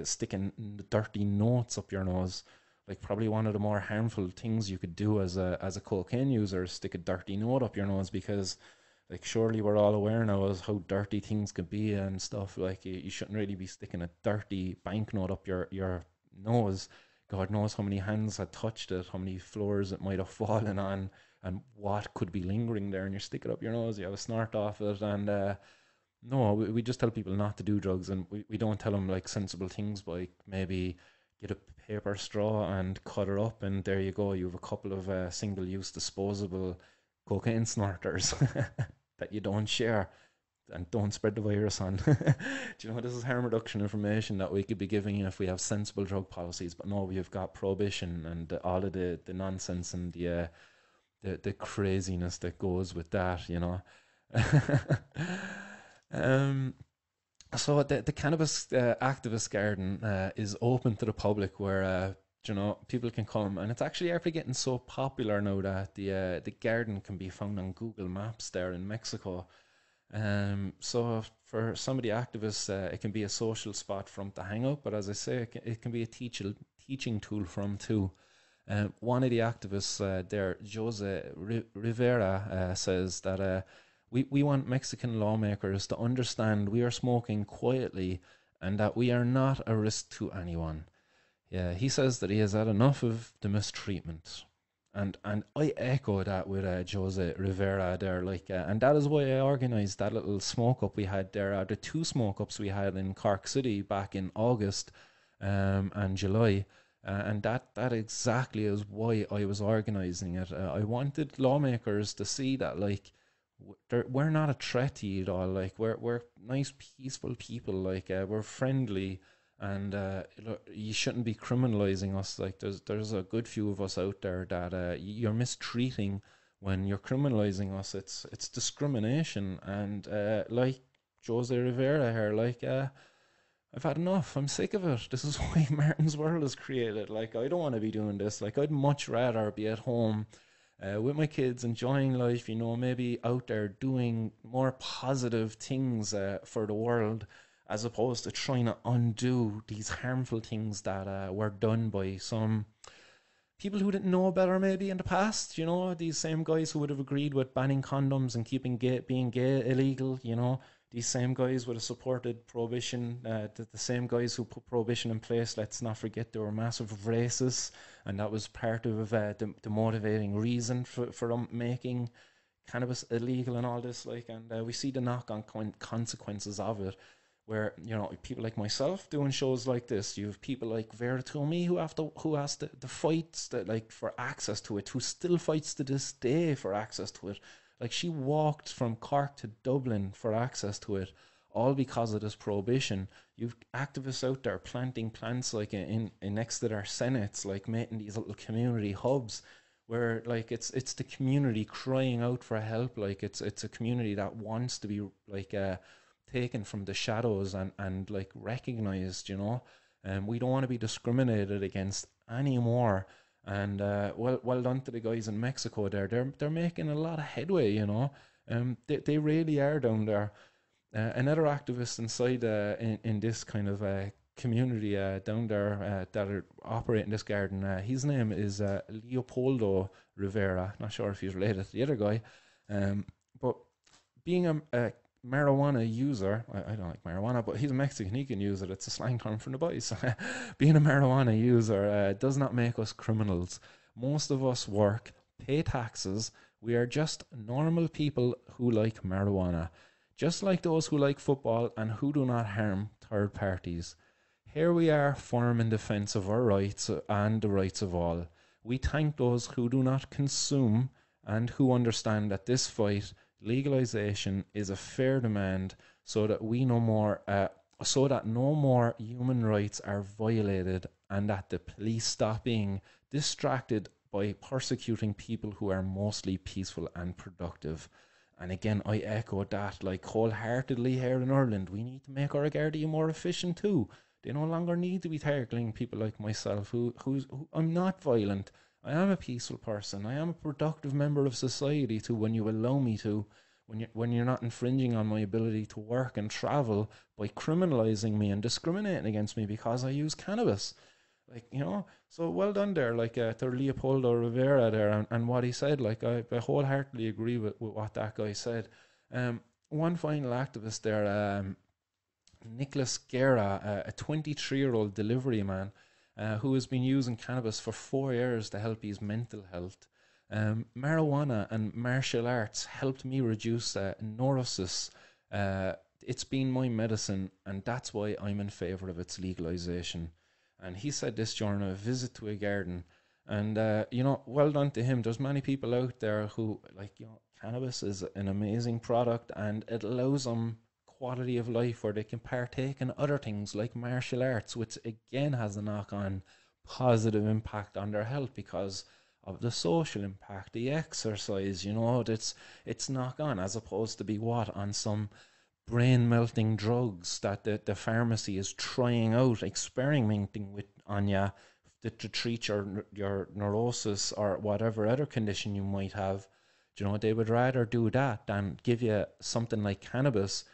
sticking the dirty notes up your nose. Like, probably one of the more harmful things you could do as a cocaine user is stick a dirty note up your nose, because, like, surely we're all aware now of how dirty things could be and stuff. Like, you shouldn't really be sticking a dirty banknote up your nose. God knows how many hands had touched it, how many floors it might have fallen on, and what could be lingering there. And you stick it up your nose, you have a snort off it, and no, we just tell people not to do drugs, and we don't tell them, like, sensible things, like maybe get a paper straw and cut it up, and there you go, you have a couple of single-use disposable cocaine snorters that you don't share and don't spread the virus on. Do you know, this is harm reduction information that we could be giving you if we have sensible drug policies, but no, we've got prohibition and all of the nonsense and the craziness that goes with that, um, so the cannabis activist garden is open to the public, where people can come, and it's actually after getting so popular now that the garden can be found on Google Maps there in Mexico. So for some of the activists, it can be a social spot for them to hang out, but as I say, it can be a teaching tool for them too. One of the activists there, Jose Rivera, says that we want Mexican lawmakers to understand we are smoking quietly and that we are not a risk to anyone. Yeah, he says that he has had enough of the mistreatment. And I echo that with Jose Rivera there, like, and that is why I organised that little smoke up we had there. The two smoke ups we had in Cork City back in August and July, and that exactly is why I was organising it. I wanted lawmakers to see that, like, we're not a threat to you at all. Like, we're nice, peaceful people. Like, we're friendly, and look, you shouldn't be criminalizing us. Like, there's a good few of us out there that you're mistreating. When you're criminalizing us, it's discrimination. And like Jose Rivera here, like, I've had enough. I'm sick of it. This is why Martin's World is created. Like, I don't want to be doing this. Like, I'd much rather be at home with my kids, enjoying life, maybe out there doing more positive things for the world, as opposed to trying to undo these harmful things that were done by some people who didn't know better maybe in the past. These same guys who would have agreed with banning condoms and keeping being gay illegal. These same guys would have supported prohibition. The same guys who put prohibition in place, let's not forget, they were massive racists, and that was part of the motivating reason for them making cannabis illegal and all this. Like, and we see the knock-on consequences of it, where people like myself doing shows like this. You have people like Vera Toomey who has the fights that, like, for access to it, who still fights to this day for access to it. Like, she walked from Cork to Dublin for access to it, all because of this prohibition. You've activists out there planting plants, like, in next to their senates, like, making these little community hubs where, like, it's the community crying out for help. Like, it's a community that wants to be, like, taken from the shadows and like, recognized. We don't want to be discriminated against anymore. And well done to the guys in Mexico there. They're making a lot of headway. They really are down there. Another activist inside in this kind of community down there that are operating this garden, his name is Leopoldo Rivera. Not sure if he's related to the other guy, but being a marijuana user, I don't like marijuana, but he's a Mexican, he can use it. It's a slang term from the boys. Being a marijuana user does not make us criminals. Most of us work, pay taxes. We are just normal people who like marijuana, just like those who like football and who do not harm third parties. Here we are, firm in defense of our rights and the rights of all. We thank those who do not consume and who understand that this fight Legalization is a fair demand so that we no more, so that no more human rights are violated and that the police stop being distracted by persecuting people who are mostly peaceful and productive. And again, I echo that like wholeheartedly here in Ireland. We need to make our Gardaí more efficient too. They no longer need to be targeting people like myself who I'm not violent. I am a peaceful person. I am a productive member of society too when you allow me to. When you're not infringing on my ability to work and travel by criminalizing me and discriminating against me because I use cannabis. Like, so well done there, like to Leopoldo Rivera there, and what he said. Like, I wholeheartedly agree with what that guy said. One final activist there, Nicholas Guerra, a 23-year-old delivery man who has been using cannabis for 4 years to help his mental health. Marijuana and martial arts helped me reduce neurosis. It's been my medicine, and that's why I'm in favour of its legalisation. And he said this during a visit to a garden. And, well done to him. There's many people out there who, like, cannabis is an amazing product and it allows them quality of life where they can partake in other things like martial arts, which again has a knock on positive impact on their health because of the social impact, the exercise, it's knock on as opposed to be what on some brain melting drugs that the pharmacy is trying out, experimenting with on you to treat your neurosis or whatever other condition you might have. They would rather do that than give you something like cannabis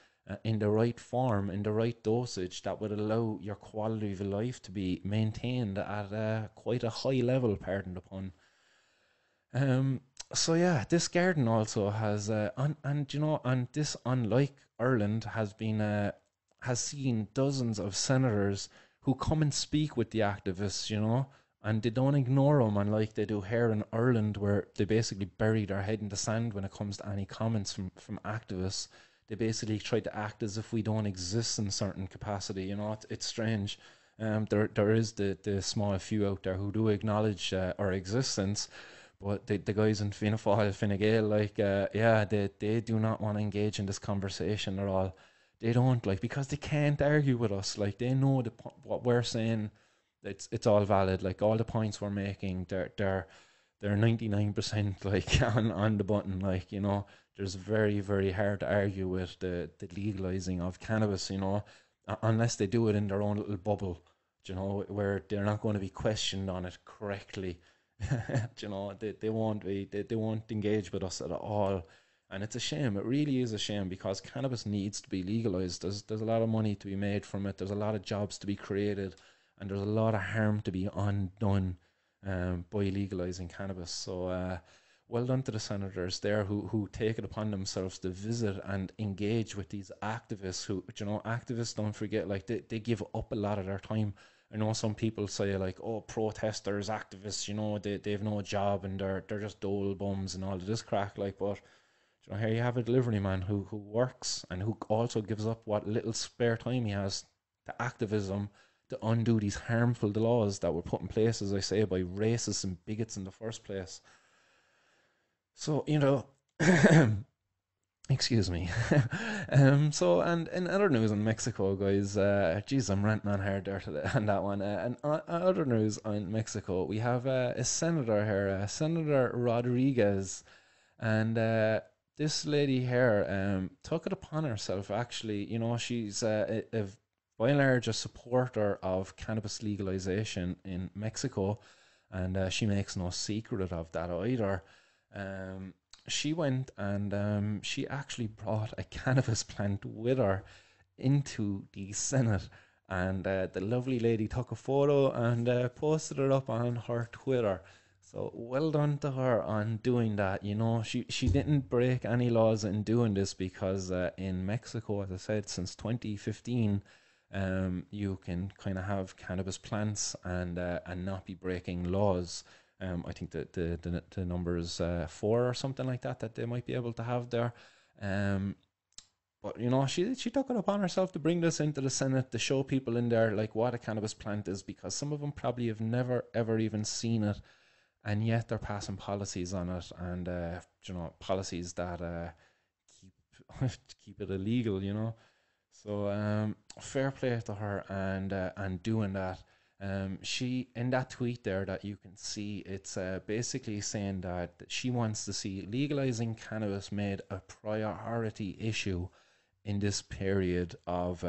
in the right form, in the right dosage that would allow your quality of life to be maintained at quite a high level, pardon the pun. So yeah, this garden also has, and this, unlike Ireland, has seen dozens of senators who come and speak with the activists, and they don't ignore them, unlike they do here in Ireland, where they basically bury their head in the sand when it comes to any comments from activists. They basically try to act as if we don't exist in certain capacity. It's strange. There is the small few out there who do acknowledge our existence, but the guys in Fianna Fáil, Fine Gael, like, they do not want to engage in this conversation at all. They don't, like, because they can't argue with us. Like, they know what we're saying. It's all valid. Like, all the points we're making, they're 99% like on the button. Like, there's very, very hard to argue with the legalizing of cannabis. Unless they do it in their own little bubble. Where they're not going to be questioned on it correctly. They won't engage with us at all, and it's a shame. It really is a shame because cannabis needs to be legalized. There's a lot of money to be made from it. There's a lot of jobs to be created, and there's a lot of harm to be undone by legalizing cannabis. So well done to the senators there who take it upon themselves to visit and engage with these activists. Who, activists, don't forget, like, they give up a lot of their time. I know some people say, like, oh, protesters, activists, they have no job and they're just dole bums and all of this crack. Like, but here you have a delivery man who works and who also gives up what little spare time he has to activism to undo these harmful laws that were put in place, as I say, by racists and bigots in the first place. So, excuse me. So, and in other news in Mexico, guys, geez, I'm ranting on hard there today on that one. And other news on Mexico, we have a senator here, Senator Rodriguez, and this lady here took it upon herself. Actually, she's by and large a supporter of cannabis legalization in Mexico, and she makes no secret of that either. She went and she actually brought a cannabis plant with her into the Senate. And the lovely lady took a photo and posted it up on her Twitter. So well done to her on doing that. She didn't break any laws in doing this because in Mexico, as I said, since 2015, you can kind of have cannabis plants and not be breaking laws. I think the number is 4 or something like that they might be able to have there. But she took it upon herself to bring this into the Senate to show people in there like what a cannabis plant is, because some of them probably have never ever even seen it, and yet they're passing policies on it, and policies that to keep it illegal, you know. So fair play to her and doing that. She in that tweet there that you can see, it's basically saying that she wants to see legalizing cannabis made a priority issue in this period of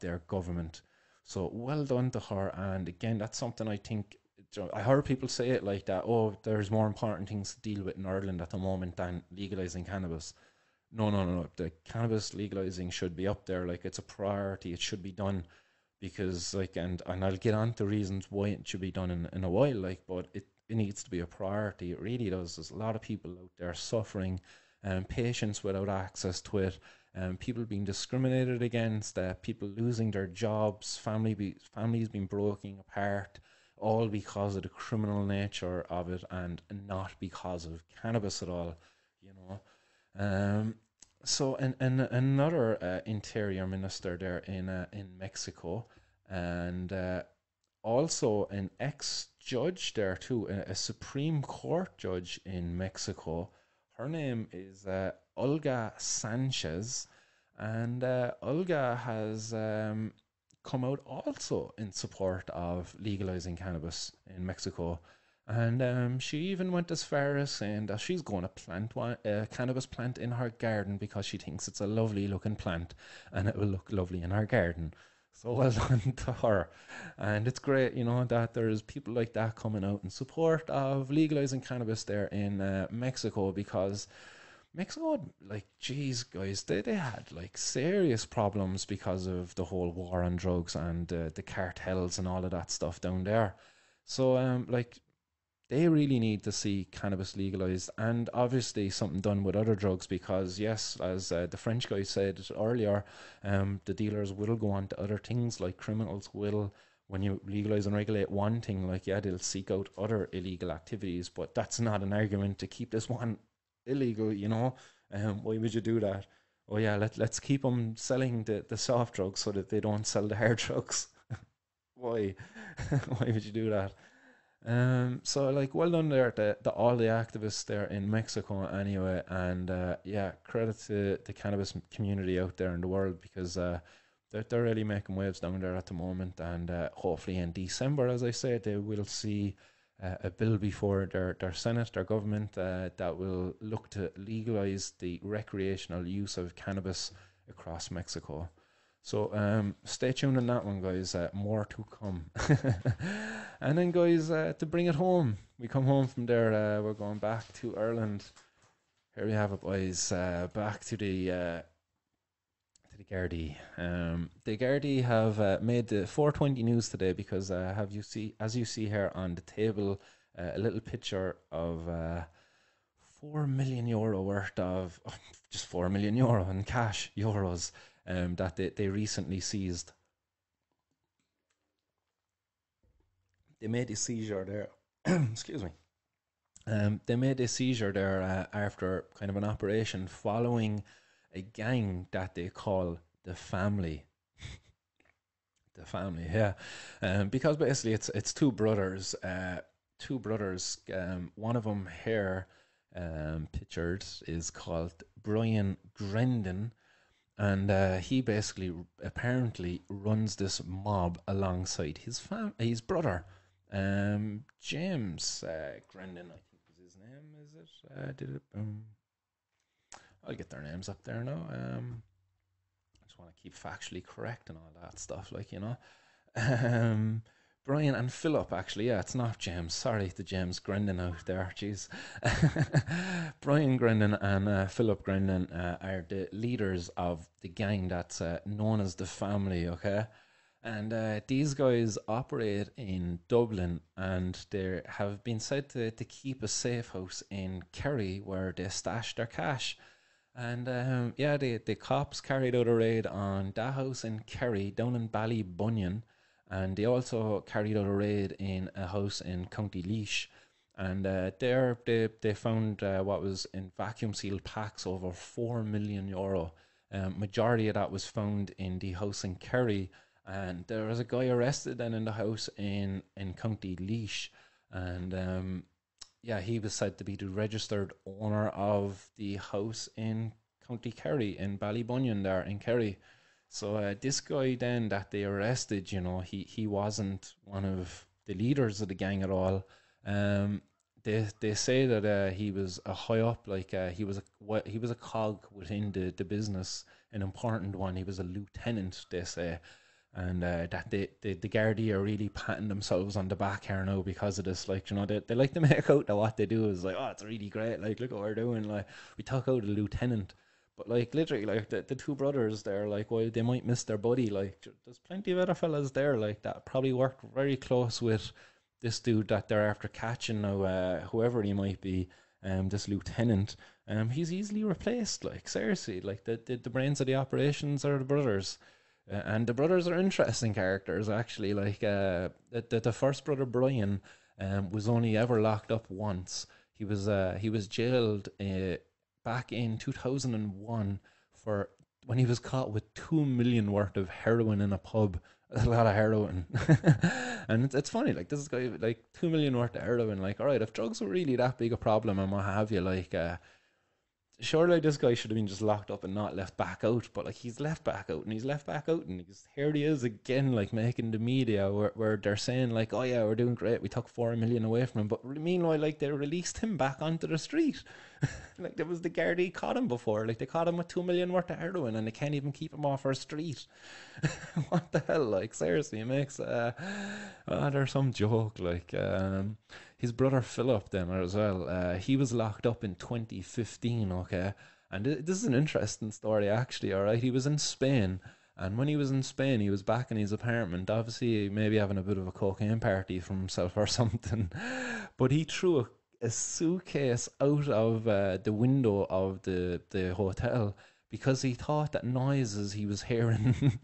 their government. So well done to her. And again, that's something I think. I heard people say it like that. Oh, there's more important things to deal with in Ireland at the moment than legalizing cannabis. No, no, no, no. The cannabis legalizing should be up there. Like it's a priority. It should be done because, like, and I'll get on to reasons why it should be done in a while. Like, but it needs to be a priority. It really does. There's a lot of people out there suffering, patients without access to it, people being discriminated against, people losing their jobs, families being broken apart, all because of the criminal nature of it, and not because of cannabis at all. You know. So, and another interior minister there in Mexico, and also an ex-judge there too, a Supreme Court judge in Mexico. Her name is Olga Sanchez, and Olga has come out also in support of legalizing cannabis in Mexico. And she even went as far as saying that she's going to plant a cannabis plant in her garden because she thinks it's a lovely looking plant and it will look lovely in her garden. So well done to her. And it's great, you know, that there's people like that coming out in support of legalizing cannabis there in Mexico, because Mexico, like, geez, guys, they had like serious problems because of the whole war on drugs and the cartels and all of that stuff down there. So, like, they really need to see cannabis legalized and obviously something done with other drugs, because yes, as the French guy said earlier, the dealers will go on to other things, like criminals will. When you legalize and regulate one thing, like, yeah, they'll seek out other illegal activities, but that's not an argument to keep this one illegal, you know. Why would you do that? Oh yeah, let's keep them selling the soft drugs so that they don't sell the hard drugs. Why? Why would you do that? So like, well done there, the all the activists there in Mexico anyway, and yeah, credit to the cannabis community out there in the world, because they're really making waves down there at the moment, and hopefully in December, as I said, they will see a bill before their Senate, their government, that will look to legalize the recreational use of cannabis across Mexico. So stay tuned on that one, guys. More to come. And then, guys, to bring it home, we come home from there. We're going back to Ireland. Here we have it, boys. Back to the Gardai. The Gardai have made the 420 news today because have you see as you see here on the table, a little picture of €4 million worth of just €4 million in cash euros that they recently seized. They made a seizure there. Excuse me. They made a seizure there after kind of an operation following a gang that they call the Family. The Family, yeah. Because basically it's two brothers. Two brothers. One of them here, pictured, is called Brian Grendon, and he basically apparently runs this mob alongside his brother, James Grendon, I think was his name. Is it? Did it? I'll get their names up there now. I just want to keep factually correct and all that stuff, like, you know. Um, Brian and Philip, actually, yeah, it's not James. Sorry to James Grendon out there, jeez. Brian Grendon and Philip Grendon are the leaders of the gang that's known as the Family, okay? And these guys operate in Dublin, and they have been said to keep a safe house in Kerry where they stash their cash. And yeah, the cops carried out a raid on that house in Kerry, down in Ballybunion, and they also carried out a raid in a house in County Laois. And there they found what was in vacuum sealed packs over €4 million. Majority of that was found in the house in Kerry, and there was a guy arrested then in the house in County Laois, and yeah, he was said to be the registered owner of the house in County Kerry in Ballybunion there in Kerry. So this guy then that they arrested, he wasn't one of the leaders of the gang at all. Um, they say that he was a high up, like he was a cog within the business, an important one. He was a lieutenant, they say, and that the Gardaí are really patting themselves on the back here now because of this. Like, they like to make out that what they do is like, oh, it's really great. Like, look what we're doing. Like, we took out a lieutenant. But like literally, like the two brothers there, like while they might miss their buddy, like there's plenty of other fellas there, like that probably worked very close with this dude that they're after catching now, whoever he might be, this lieutenant. He's easily replaced. Like seriously, like the brains of the operations are the brothers. And the brothers are interesting characters, actually. Like the first brother, Brian, was only ever locked up once. He was jailed back in 2001 for when he was caught with 2 million worth of heroin in a pub. A lot of heroin. And it's funny, like this guy, like 2 million worth of heroin. Like, all right, if drugs were really that big a problem and what have you, like surely this guy should have been just locked up and not left back out. But like he's left back out and he's left back out, and here he is again, like making the media where they're saying like, oh yeah, we're doing great, we took 4 million away from him, but meanwhile like they released him back onto the street. Like there was the Gardaí caught him before, like they caught him with 2 million worth of heroin and they can't even keep him off our street. What the hell, like seriously, it makes there's some joke. Like his brother Philip then as well, he was locked up in 2015, okay, and this is an interesting story actually. All right, he was in Spain, and when he was in Spain he was back in his apartment, obviously maybe having a bit of a cocaine party for himself or something, but he threw a suitcase out of the window of the hotel because he thought that noises he was hearing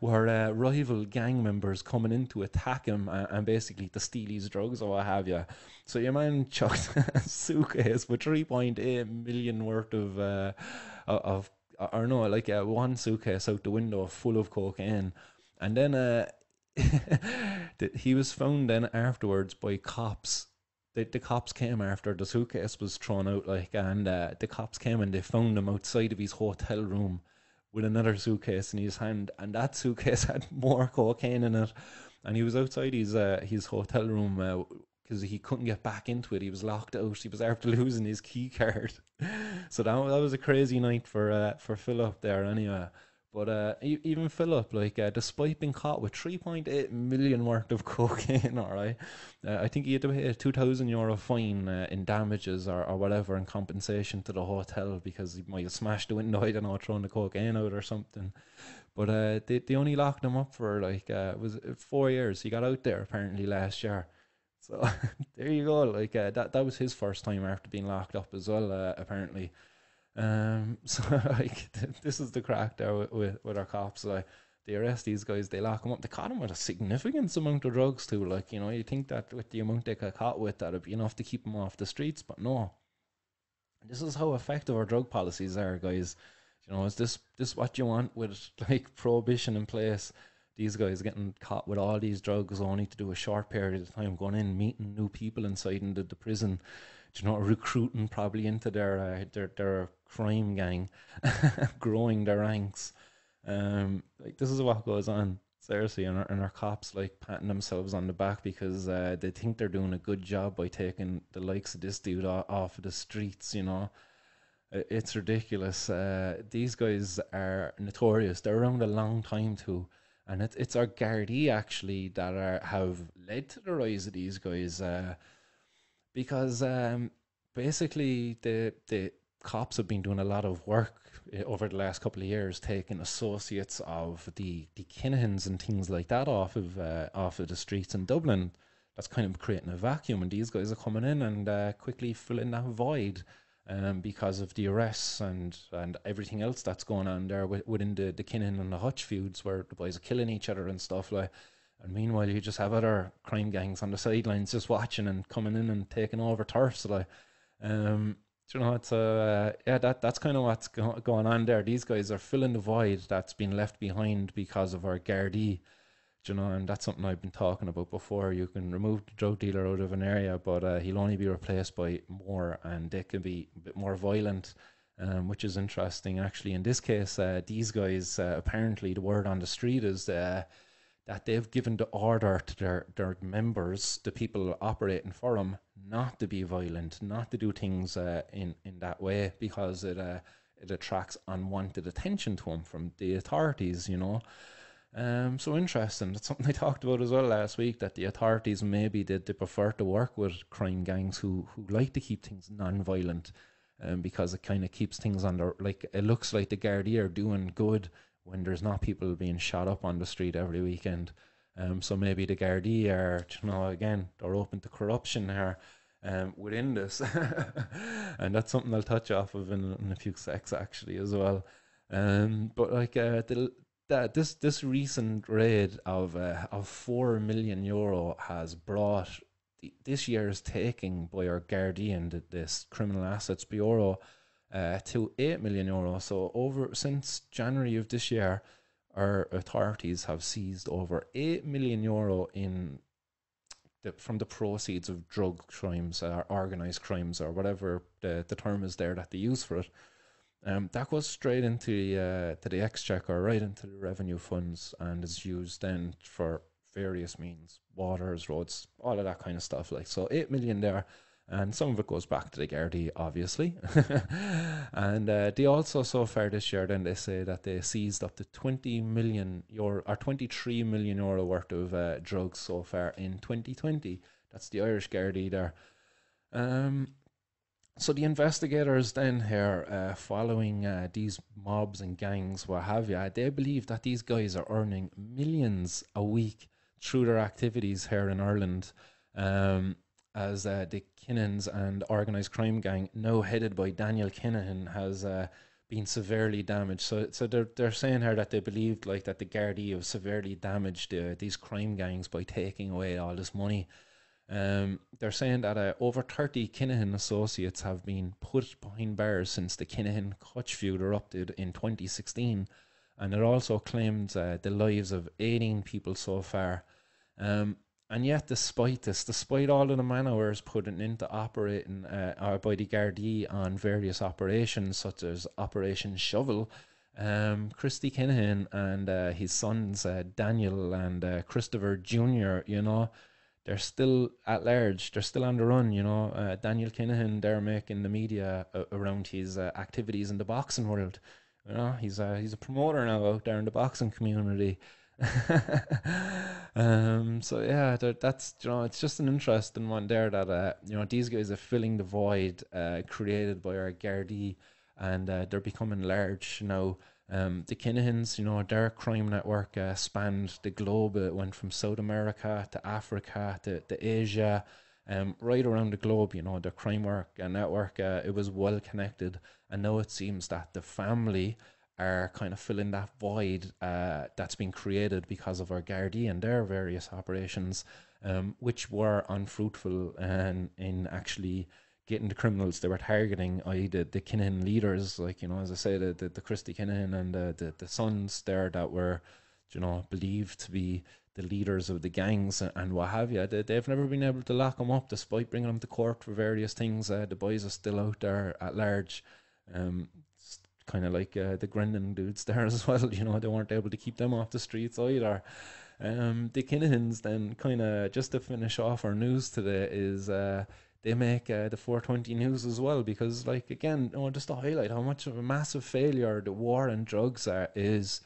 were rival gang members coming in to attack him and basically to steal his drugs or what have you. So your man chucked a suitcase with 3.8 million worth of or no, like one suitcase out the window full of cocaine, and then he was found then afterwards by cops. The cops came after the suitcase was thrown out, like, and the cops came and they found him outside of his hotel room with another suitcase in his hand, and that suitcase had more cocaine in it, and he was outside his hotel room because he couldn't get back into it. He was locked out. He was after losing his key card. So that was a crazy night for Philip there, anyway. But even Philip, like, despite being caught with 3.8 million worth of cocaine, all right, I think he had to pay a €2,000 fine in damages or whatever in compensation to the hotel because he might have smashed the window, I don't know, throwing the cocaine out or something. But they only locked him up for like was it 4 years. He got out there apparently last year. So there you go. Like that was his first time after being locked up as well, apparently. So like this is the crack there with our cops. Like they arrest these guys, they lock them up. They caught them with a significant amount of drugs too. Like you think that with the amount they got caught with, that'd be enough to keep them off the streets, but no. This is how effective our drug policies are, guys. Is this what you want with like prohibition in place? These guys getting caught with all these drugs only to do a short period of time, going in, meeting new people inside into the prison, recruiting probably into their crime gang, growing their ranks. Like this is what goes on seriously, and our cops like patting themselves on the back because they think they're doing a good job by taking the likes of this dude off of the streets. It's ridiculous. These guys are notorious. They're around a long time too. And it's our Gardaí actually that have led to the rise of these guys, because basically the cops have been doing a lot of work over the last couple of years, taking associates of the Kinehans and things like that off of the streets in Dublin. That's kind of creating a vacuum, and these guys are coming in and quickly filling that void. Because of the arrests and everything else that's going on there within the Kinehans and the Hutch feuds, where the boys are killing each other and stuff like. And meanwhile, you just have other crime gangs on the sidelines just watching and coming in and taking over turfs. Like, it's that's kind of what's going on there. These guys are filling the void that's been left behind because of our Gardaí. And that's something I've been talking about before. You can remove the drug dealer out of an area, but he'll only be replaced by more, and they can be a bit more violent which is interesting. Actually, in this case, these guys, apparently the word on the street is that they've given the order to their members, the people operating for them, not to be violent, not to do things in that way, because it attracts unwanted attention to them from the authorities, you know. So interesting. That's something I talked about as well last week, that the authorities maybe they prefer to work with crime gangs who like to keep things non-violent, because it kind of keeps things under, like, it looks like the Gardaí are doing good when there's not people being shot up on the street every weekend. So maybe the Gardaí are, you know, again, they're open to corruption here within this. And that's something I'll touch off of in a few secs actually as well. But like this recent raid of €4 million has brought this year's taking by our Gardaí and this Criminal Assets Bureau to €8 million. So over since January of this year, our authorities have seized over €8 million in from the proceeds of drug crimes or organised crimes or whatever the term is there that they use for it. That goes straight into to the exchequer, right into the revenue funds, and is used then for various means, waters, roads, all of that kind of stuff. Like, so 8 million there, and some of it goes back to the Gardaí, obviously. And they also, so far this year, then they say that they seized up to €20 million or €23 million worth of drugs so far in 2020. That's the Irish Gardaí there. So the investigators then here, following these mobs and gangs, what have you, they believe that these guys are earning millions a week through their activities here in Ireland, as the Kinehans and organised crime gang, now headed by Daniel Kinahan, has been severely damaged. So they're saying here that they believed like that the Gardaí have severely damaged these crime gangs by taking away all this money. They're saying that over 30 Kinahan associates have been put behind bars since the Kinahan-Cutch feud erupted in 2016, and it also claimed the lives of 18 people so far. And yet, despite this, despite all of the man hours put into operating by the Gardaí on various operations such as Operation Shovel, Christy Kinahan and his sons Daniel and Christopher Jr., you know, they're still at large. They're still on the run, you know. Daniel Kinahan, they're making the media around his activities in the boxing world. You know, he's a promoter now out there in the boxing community. So yeah, that's, you know, it's just an interesting one there that you know, these guys are filling the void created by our Gardaí, and they're becoming large now. The Kinehans, you know, their crime network spanned the globe. It went from South America to Africa to Asia, right around the globe. You know, their crime work network, it was well connected, and now it seems that the family are kind of filling that void that's been created because of our Gardaí and their various operations, which were unfruitful and in actually getting the criminals they were targeting, i.e. the Kinahan leaders, like, you know, as I say, the Christy Kinahan and the sons there that were, you know, believed to be the leaders of the gangs and what have you. They've never been able to lock them up despite bringing them to court for various things. The boys are still out there at large. It's kind of like the Grendon dudes there as well, you know, they weren't able to keep them off the streets either. The Kinehans then, kind of just to finish off our news today, is they make the 420 news as well, because, like, again, you know, just to highlight how much of a massive failure the war on drugs is.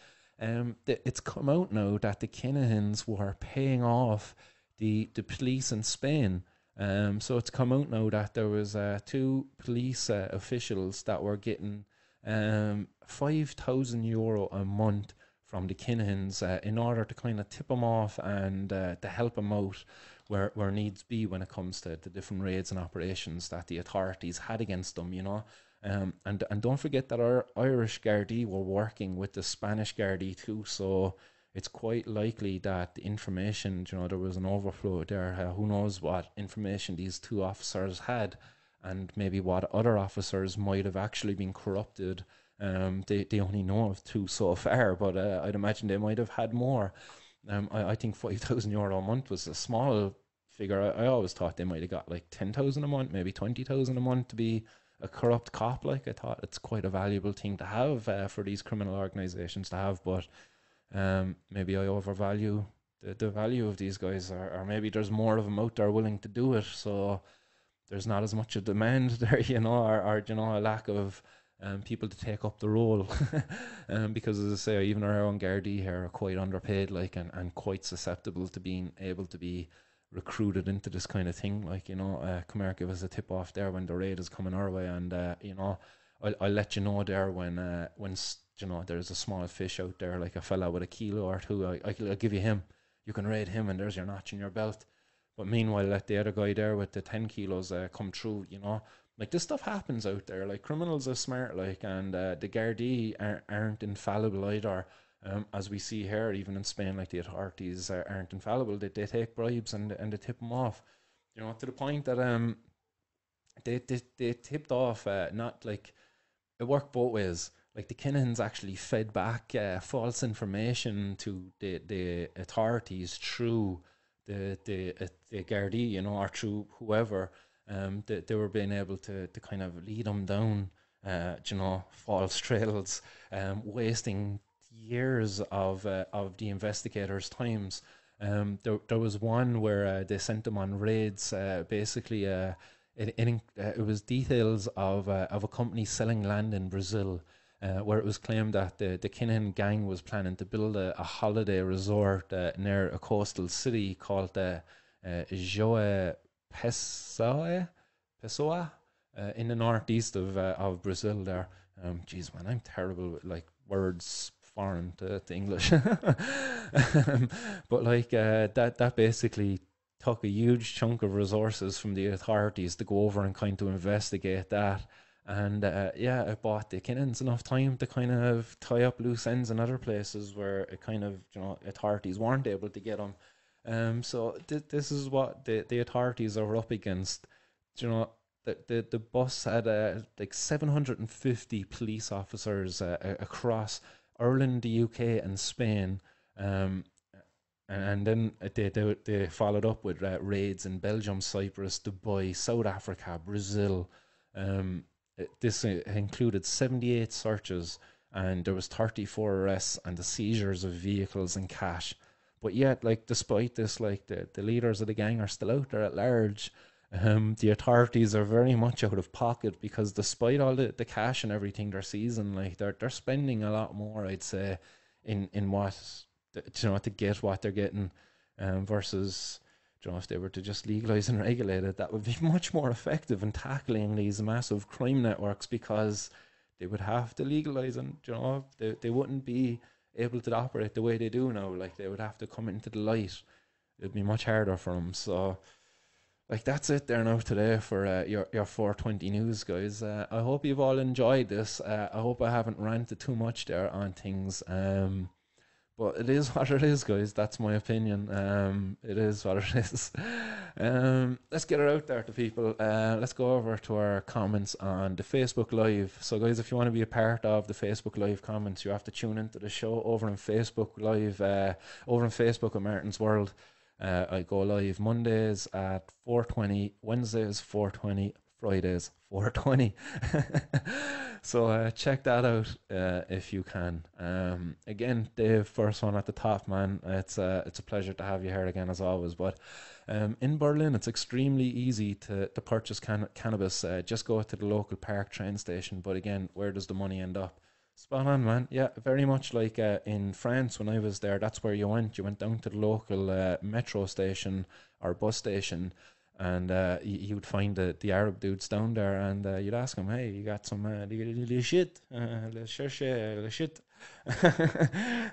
It's come out now that the Kinehans were paying off the police in Spain. So it's come out now that there was two police officials that were getting €5,000 a month from the Kinehans in order to kind of tip them off and to help them out where needs be when it comes to the different raids and operations that the authorities had against them, you know. And don't forget that our Irish Gardaí were working with the Spanish Gardaí too, so it's quite likely that the information, you know, there was an overflow there. Who knows what information these two officers had, and maybe what other officers might have actually been corrupted. They only know of two so far, but I'd imagine they might have had more. I think €5,000 a month was a small figure. I always thought they might have got like 10,000 a month, maybe 20,000 a month to be a corrupt cop. Like, I thought it's quite a valuable thing to have for these criminal organizations to have, but maybe I overvalue the value of these guys, or maybe there's more of them out there willing to do it, so there's not as much a demand there, or a lack of people to take up the role. Because, as I say, even our own Gardai here are quite underpaid, like, and quite susceptible to being able to be recruited into this kind of thing. Like, come here, give us a tip off there when the raid is coming our way, and I'll let you know there when there's a small fish out there, like a fella with a kilo or two. I'll give you him. You can raid him, and there's your notch in your belt. But meanwhile, let the other guy there with the 10 kilos come through, Like, this stuff happens out there. Like, criminals are smart, like, and the Gardaí aren't infallible either. As we see here, even in Spain, like, the authorities aren't infallible. They take bribes and they tip them off, to the point that they tipped off, not like, it worked both ways. Like, the Kinehans actually fed back false information to the authorities through the Gardaí, or through whoever. They were being able to kind of lead them down, false trails, wasting years of the investigators' times. There was one where they sent them on raids. Basically, it was details of a company selling land in Brazil, where it was claimed that the Kinehan gang was planning to build a holiday resort near a coastal city called João Pessoa, in the northeast of Brazil there. Geez, man, I'm terrible with, like, words foreign to English. But, like, that basically took a huge chunk of resources from the authorities to go over and kind of investigate that. And it bought the Kinehans enough time to kind of tie up loose ends in other places where it kind of, authorities weren't able to get them. So this is what the authorities are up against. The bus had like 750 police officers across Ireland, the UK, and Spain. And then they followed up with raids in Belgium, Cyprus, Dubai, South Africa, Brazil. This included 78 searches, and there was 34 arrests and the seizures of vehicles and cash. But yet, like, despite this, like, the leaders of the gang are still out there at large. The authorities are very much out of pocket, because despite all the cash and everything they're seizing, like, they're spending a lot more, I'd say, in what, to get what they're getting, versus, if they were to just legalise and regulate it, that would be much more effective in tackling these massive crime networks, because they would have to legalise, and they wouldn't be able to operate the way they do now. Like, they would have to come into the light. It'd be much harder for them. So, like, that's it there now today for your 420 news, guys. I hope you've all enjoyed this. I hope I haven't ranted too much there on things. But it is what it is, guys. That's my opinion. It is what it is. Let's get it out there to people. Let's go over to our comments on the Facebook Live. So, guys, if you want to be a part of the Facebook Live comments, you have to tune into the show over on Facebook Live, over on Facebook at Martin's World. I go live Mondays at 4:20, Wednesdays 4:20, Fridays 4:20. So check that out if you can. Again, Dave, first one at the top, man. It's a pleasure to have you here again, as always. But in Berlin, it's extremely easy to purchase cannabis. Just go to the local park train station. But again, where does the money end up? Spot on, man. Yeah, very much like in France when I was there. That's where you went. You went down to the local metro station or bus station, and you'd find the Arab dudes down there, and you'd ask them, "Hey, you got some le shit? Le cherche, le shit?"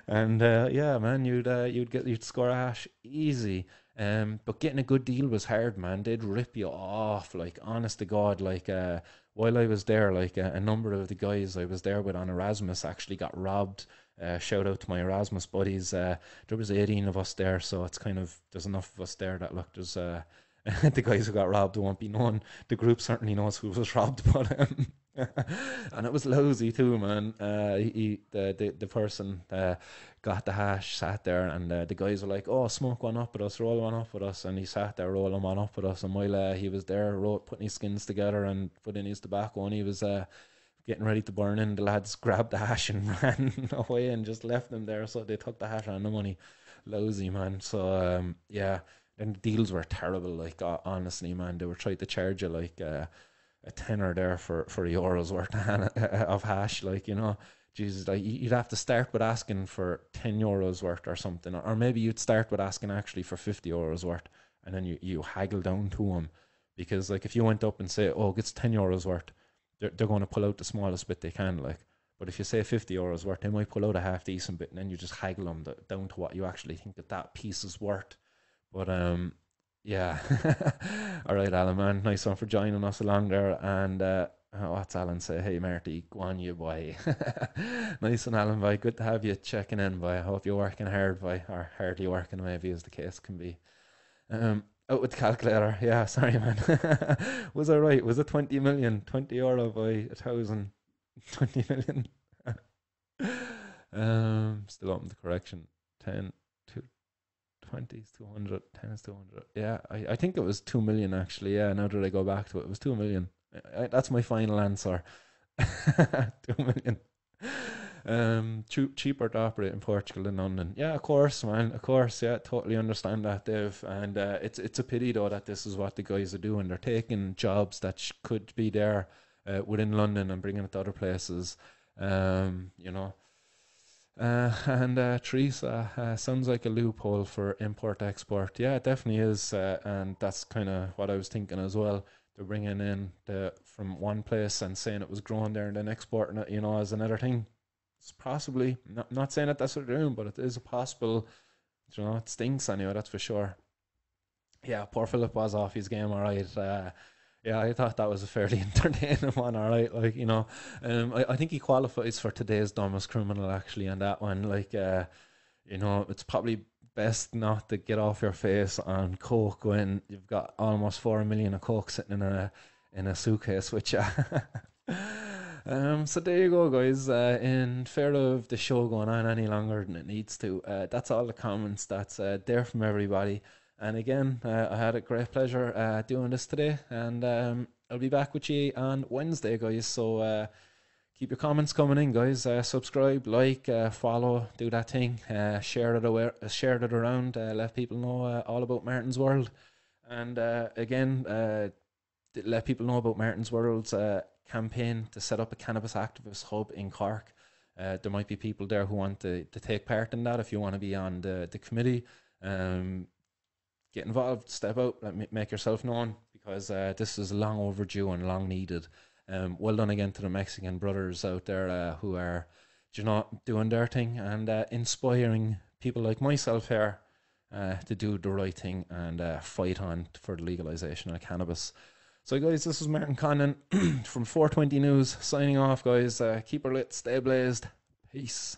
And yeah, man, you'd score a hash easy. But getting a good deal was hard, man. They'd rip you off, like, honest to God. Like, while I was there, like, a number of the guys I was there with on Erasmus actually got robbed. Shout out to my Erasmus buddies. There was 18 of us there, so it's kind of, there's enough of us there that, look, there's the guys who got robbed won't be known. The group certainly knows who was robbed, but And it was lousy too, man. The person got the hash, sat there, and the guys were like, "Oh, smoke one up with us, roll one up with us," and he sat there rolling one up with us. And while he was there, putting his skins together and putting his tobacco, and he was getting ready to burn in, the lads grabbed the hash and ran away and just left them there. So they took the hash and the money. Lousy, man. So yeah, and the deals were terrible. Like honestly, man, they were trying to charge you like a tenner there for a euro's worth of hash. Like, you know, Jesus, like you'd have to start with asking for 10 euros worth or something, or maybe you'd start with asking actually for 50 euros worth, and then you haggle down to them, because like if you went up and say, oh, it's 10 euros worth, they're going to pull out the smallest bit they can, like. But if you say 50 euros worth, they might pull out a half decent bit, and then you just haggle them down to what you actually think that piece is worth. But yeah. All right, Alan, man. Nice one for joining us along there. And what's Alan say? Hey, Marty, go on, you boy. Nice one, Alan, boy. Good to have you checking in, boy. I hope you're working hard, boy, or hardly working, maybe, as the case can be. Out with the calculator. Yeah, sorry, man. Was I right? Was it 20 million? 20 euro by 1,000? 20 million. Still open the correction. 10 to 20 is 200, 10 is 200. Yeah, I think it was 2 million actually. Yeah, now that I go back to it, it was 2 million. That's my final answer. 2 million. Cheaper to operate in Portugal than London. Yeah, of course, man. Of course, yeah, totally understand that, Dave. And it's a pity though that this is what the guys are doing. They're taking jobs that could be there within London and bringing it to other places. You know. And Teresa, sounds like a loophole for import export. Yeah, it definitely is, and that's kind of what I was thinking as well. They're bringing in from one place and saying it was grown there, and then exporting it, you know, as another thing. It's possibly not saying that that's what they're doing, but it is a possible. You know, it stinks anyway. That's for sure. Yeah, poor Philip was off his game, all right. Yeah, I thought that was a fairly entertaining one, all right. Like, you know, I think he qualifies for today's dumbest criminal, actually, on that one. Like, you know, it's probably best not to get off your face on coke when you've got almost 4 million of coke sitting in a suitcase with you. So there you go, guys. In fear of the show going on any longer than it needs to, that's all the comments that's there from everybody. And again, I had a great pleasure doing this today, and I'll be back with you on Wednesday, guys. So keep your comments coming in, guys. Subscribe, like, follow, do that thing. Share it around. Let people know all about Martin's World. And again, let people know about Martin's World's campaign to set up a cannabis activist hub in Cork. There might be people there who want to take part in that. If you want to be on the committee, get involved, step out, make yourself known, because this is long overdue and long needed. Well done again to the Mexican brothers out there who are, you know, doing their thing and inspiring people like myself here to do the right thing and fight on for the legalization of cannabis. So guys, this is Martin Connon from 420 News signing off, guys. Keep her lit, stay blazed. Peace.